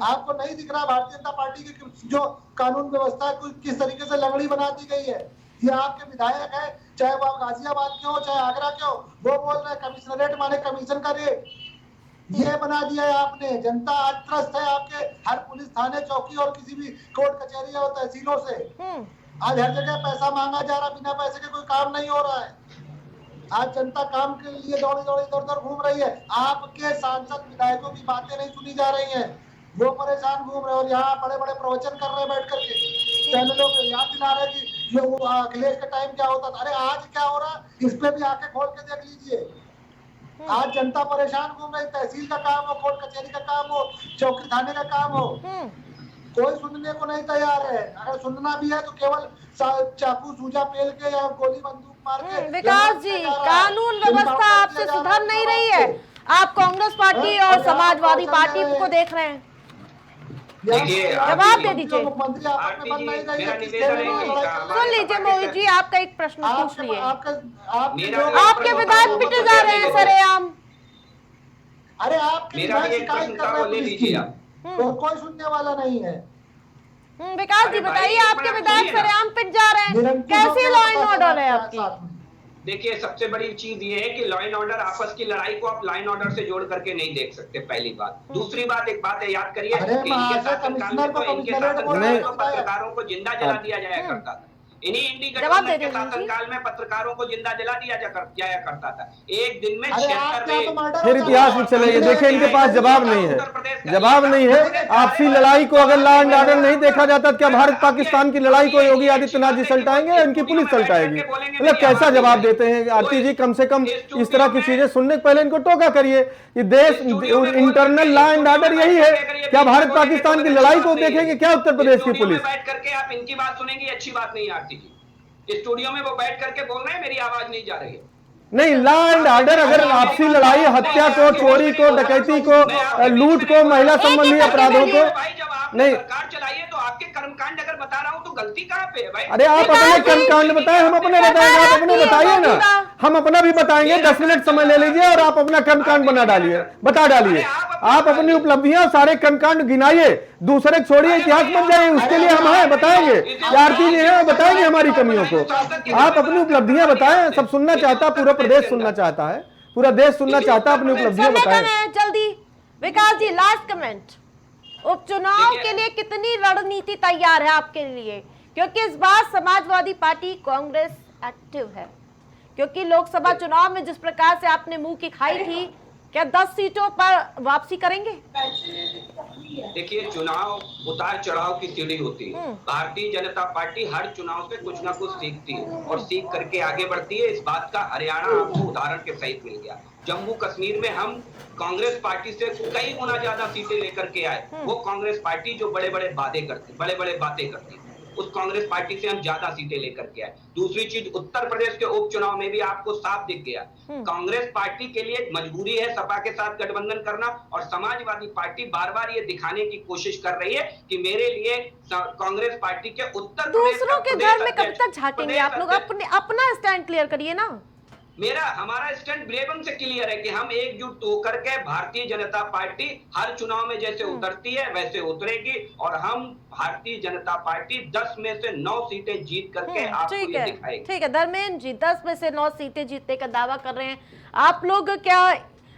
आपको नहीं दिख रहा भारतीय जनता पार्टी की जो कानून व्यवस्था को किस तरीके से लंगड़ी बना दी गई है। ये आपके विधायक है, चाहे वो गाजियाबाद के हो चाहे आगरा के हो, वो बोल रहे हैं कमिश्नरेट माने कमीशन का रेट। ये बना दिया है आपने। जनता आज त्रस्त है आपके हर पुलिस थाने, चौकी और किसी भी कोर्ट कचहरी और तहसीलों से। आज हर जगह पैसा मांगा जा रहा, बिना पैसे के कोई काम नहीं हो रहा है। आज जनता काम के लिए दौड़ी इधर उधर घूम रही है। आपके सांसद विधायकों की बातें नहीं सुनी जा रही हैं, वो परेशान घूम रहे और यहाँ बड़े बड़े प्रवचन कर रहे हैं बैठ करके, चैनलों पे याद दिला रहे कि ये वो अखिलेश का टाइम क्या होता था। अरे आज क्या हो रहा है इस पे भी आके खोल के देख लीजिए। आज जनता परेशान घूम रही, तहसील का काम हो, कोर्ट कचहरी का काम हो, चौकी थाने का काम हो, कोई सुनने को नहीं तैयार है। अगर सुनना भी है तो केवल चाकू सूजा पेल के या गोली बंदूक मार के। विकास जी, कानून व्यवस्था आपसे सुधर नहीं रही है, आप कांग्रेस पार्टी और समाजवादी पार्टी को देख रहे हैं। जवाब दे दीजिए। सुन लीजिए मोहित जी, आपका एक प्रश्न पूछ लिए। आपके विधायक पिटे जा रहे हैं सरेआम। अरे आपके मेरा भी एक प्रश्न था, वो ले लीजिए आप। तो कोई सुनने वाला नहीं है। विकास जी बताइए, आपके विधायक सरेआम पिट जा रहे हैं, कैसी लॉ एंड ऑर्डर है आपकी? देखिए, सबसे बड़ी चीज ये है कि लॉ एंड ऑर्डर, आपस की लड़ाई को आप लॉ एंड ऑर्डर से जोड़ करके नहीं देख सकते, पहली बात। दूसरी बात, एक बात है, याद करिए कि इनके शासनकाल में तो पत्रकारों को जिंदा जला दिया जाया करता था। इन्हीं इंडी गठबंधन के शासनकाल में पत्रकारों को जिंदा जला दिया जाया करता था। एक दिन में 76 फिर इतिहास में चलेंगे। देखिए, इनके पास जवाब नहीं है, जवाब नहीं है। आपसी लड़ाई को अगर लॉ एंड ऑर्डर नहीं देखा जाता, क्या भारत पाकिस्तान की लड़ाई को योगी आदित्यनाथ जी सलटाएंगे या इनकी पुलिस सलटाएगी? मतलब कैसा जवाब देते हैं आरती जी? कम से कम इस तरह की चीजें सुनने के पहले इनको टोका करिए कि देश इंटरनल लॉ एंड ऑर्डर यही है। क्या भारत पाकिस्तान की लड़ाई को देखेंगे क्या उत्तर प्रदेश की पुलिस? बैठ करके आप इनकी बात सुनेंगे, अच्छी बात नहीं आती जी। स्टूडियो में वो बैठ करके बोल रहे हैं, मेरी आवाज नहीं जा रही है। नहीं, लॉ एंड ऑर्डर अगर आपसी लड़ाई, हत्या को, चोरी को, डकैती को, लूट को, महिला संबंधी अपराधों को, नहीं सरकार चलाइए तो आपके कर्मकांड अगर बता रहा हूं तो गलती कहां पे है भाई? अरे आप अपने कर्मकांड बताएं, हम अपने बताएंगे, आप अपने बताइए ना। हम अपना भी बताएंगे, 10 मिनट समय ले लीजिए और आप अपना कर्मकांड बता डालिए। आप अपनी उपलब्धियां, सारे कर्मकांड गिनाइए, दूसरे छोड़िए, इतिहास बन जाइए। उसके लिए हम हैं, बताएंगे। आरती जी हैं, बताएंगे हमारी कमियों को। आप अपनी उपलब्धियां बताएं, सब सुनना चाहता है, पूरा प्रदेश सुनना चाहता है, पूरा देश सुनना चाहता है। अपनी उपलब्धियां बताएं जल्दी। विकास जी, लास्ट कमेंट। उपचुनाव के लिए कितनी रणनीति तैयार है आपके लिए? क्योंकि इस बार समाजवादी पार्टी कांग्रेस एक्टिव है, क्योंकि लोकसभा चुनाव में जिस प्रकार से आपने मुंह की खाई थी, क्या 10 सीटों पर वापसी करेंगे? देखिए, चुनाव उतार चढ़ाव की सीढ़ी होती है। भारतीय जनता पार्टी हर चुनाव से कुछ ना कुछ सीखती है और सीख करके आगे बढ़ती है। इस बात का हरियाणा आपको उदाहरण के सहित मिल गया। जम्मू कश्मीर में हम कांग्रेस पार्टी से कई गुना ज्यादा सीटें लेकर के आए। वो कांग्रेस पार्टी जो बड़े बड़े बातें करती, उस कांग्रेस पार्टी से हम ज्यादा सीटें लेकर के आए। दूसरी चीज, उत्तर प्रदेश के उपचुनाव में भी आपको साफ दिख गया, कांग्रेस पार्टी के लिए मजबूरी है सपा के साथ गठबंधन करना, और समाजवादी पार्टी बार बार ये दिखाने की कोशिश कर रही है कि मेरे लिए कांग्रेस पार्टी के उत्तर दूसरों के घर में कब तक झांकेंगे आप लोग? अपना स्टैंड क्लियर करिए ना। हमारा स्टैंड बिल्कुल से क्लियर है कि हम एकजुट होकर के भारतीय जनता पार्टी हर चुनाव में जैसे उतरती है वैसे उतरेगी, और हम भारतीय जनता पार्टी 10 में से 9 सीटें जीत करके आपको ये दिखाएगी। ठीक है धर्मेंद्र जी, 10 में से 9 सीटें जीतने का दावा कर रहे हैं आप लोग। क्या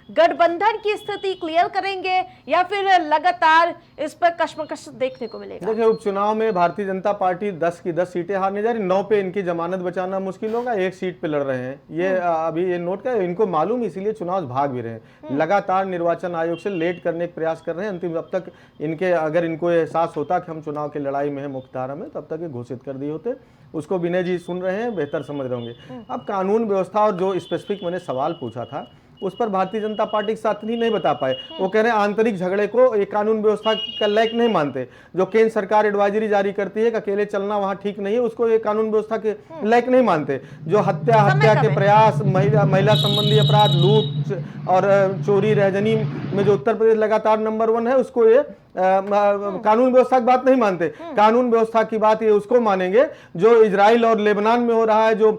गठबंधन की स्थिति क्लियर करेंगे या फिर लगातार इस पर कशमकश देखने को मिलेगा? देखिए, उपचुनाव में भारतीय जनता पार्टी 10 की 10 सीटें हारने जा रही, 9 पे इनकी जमानत बचाना मुश्किल होगा, 1 सीट पे लड़ रहे हैं। ये अभी ये नोट कर, इनको मालूम, इसीलिए चुनाव भाग भी रहे हैं। लगातार निर्वाचन आयोग से लेट करने का प्रयास कर रहे हैं। अंतिम, अब तक इनके, अगर इनको एहसास होता कि हम चुनाव की लड़ाई में है, मुख्यधारा में, तब तक ये घोषित कर दिए होते। उसको विनय जी सुन रहे हैं, बेहतर समझ रहे होंगे। अब कानून व्यवस्था और जो स्पेसिफिक मैंने सवाल पूछा था, उस पर भारतीय जनता पार्टी के साथ नहीं बता पाए। वो कह रहे हैं आंतरिक झगड़े को ये कानून व्यवस्था का लायक नहीं मानते। जो केंद्र सरकार एडवाइजरी जारी करती है कि अकेले चलना वहां ठीक नहीं है, उसको ये कानून व्यवस्था के लायक नहीं मानते। जो हत्या के प्रयास, महिला संबंधी अपराध, लूट और चोरी, रहजनी में जो उत्तर प्रदेश लगातार नंबर 1 है, उसको ये कानून व्यवस्था की बात नहीं मानते। कानून व्यवस्था की बात ये उसको मानेंगे जो इजराइल और लेबनान में हो रहा है, जो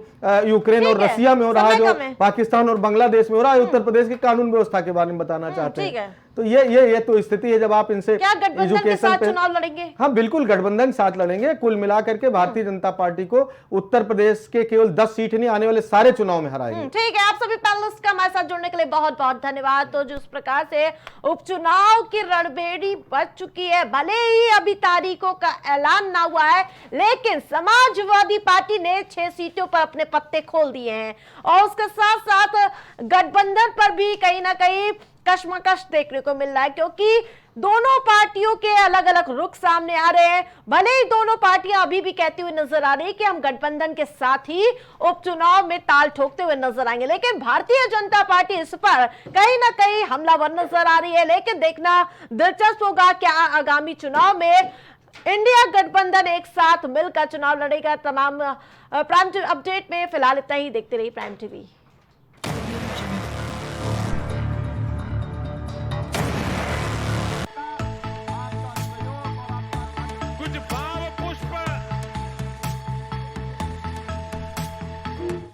यूक्रेन और रसिया में हो रहा है, जो पाकिस्तान और बांग्लादेश में हो रहा है। उत्तर प्रदेश की कानून व्यवस्था के बारे में बताना चाहते हैं। तो ये तो स्थिति है। जब आप इनसे एजुकेशन पे चुनाव लड़ेंगे? हाँ बिल्कुल, गठबंधन के साथ लड़ेंगे। कुल मिलाकर के भारतीय जनता पार्टी को उत्तर प्रदेश के केवल 10 सीट नहीं, आने वाले सारे चुनाव में हराएगी। ठीक है, आप सभी पैनलिस्ट का हमारे साथ जुड़ने के लिए बहुत बहुत धन्यवाद। तो जिस प्रकार से उपचुनाव की रणबेड़ी बच चुकी है, भले ही अभी तारीखों का ऐलान ना हुआ है, लेकिन समाजवादी पार्टी ने 6 सीटों पर अपने पत्ते खोल दिए हैं, और उसके साथ साथ गठबंधन पर भी कहीं ना कहीं कशमकश देखने को मिल रहा है, क्योंकि दोनों पार्टियों के अलग अलग रुख सामने आ रहे हैं। भले ही दोनों पार्टियां अभी भी कहती हुई नजर आ रही है कि हम गठबंधन के साथ ही उपचुनाव में ताल ठोकते हुए नजर आएंगे, लेकिन भारतीय जनता पार्टी इस पर कहीं ना कहीं हमलावर नजर आ रही है। लेकिन देखना दिलचस्प होगा क्या आगामी चुनाव में इंडिया गठबंधन एक साथ मिलकर चुनाव लड़ेगा। तमाम प्राइम टीवी अपडेट में फिलहाल इतना ही। देखते रहिए प्राइम टीवी।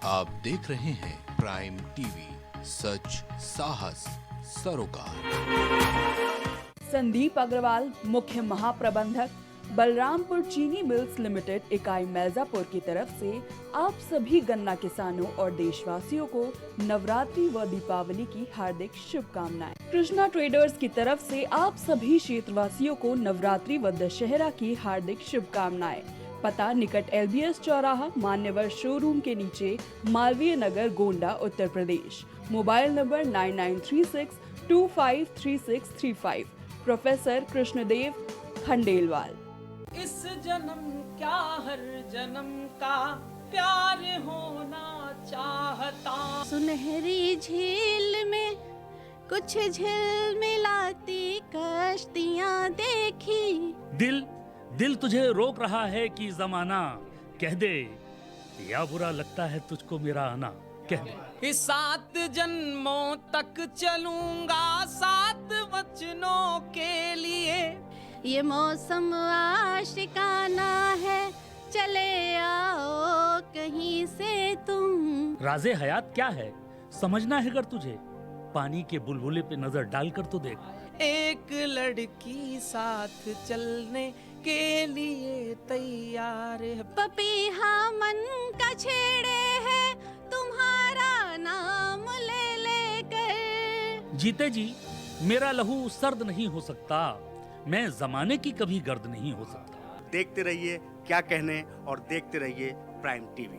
आप देख रहे हैं प्राइम टीवी, सच साहस सरोकार। संदीप अग्रवाल, मुख्य महाप्रबंधक, बलरामपुर चीनी मिल्स लिमिटेड इकाई मिर्जापुर की तरफ से आप सभी गन्ना किसानों और देशवासियों को नवरात्रि व दीपावली की हार्दिक शुभकामनाएं। कृष्णा ट्रेडर्स की तरफ से आप सभी क्षेत्रवासियों को नवरात्रि व दशहरा की हार्दिक शुभकामनाएं। पता निकट LBS चौराहा, मान्यवर शोरूम के नीचे, Malviya Nagar, Gonda, Uttar Pradesh. Mobile number 9936253635। Professor Krishnadev Khandelwal. इस जन्म क्या हर जन्म का प्यार होना चाहता। सुनहरी झील में कुछ झिलमिलाती कश्तियां देखी। दिल तुझे रोक रहा है कि जमाना कह दे, या बुरा लगता है तुझको मेरा आना, कह दे। इस 7 जन्मों तक चलूंगा 7 वचनों के लिए। ये मौसम आशिकाना है, चले आओ कहीं से तुम। राज़े हयात क्या है समझना है अगर तुझे, पानी के बुलबुले पे नजर डालकर तो देख। एक लड़की साथ चलने के लिए तैयार है। पपीहा मन का छेड़े है, तुम्हारा नाम ले लेकर। जीते जी मेरा लहू सर्द नहीं हो सकता, मैं जमाने की कभी गर्द नहीं हो सकता। देखते रहिए क्या कहने और देखते रहिए प्राइम टीवी।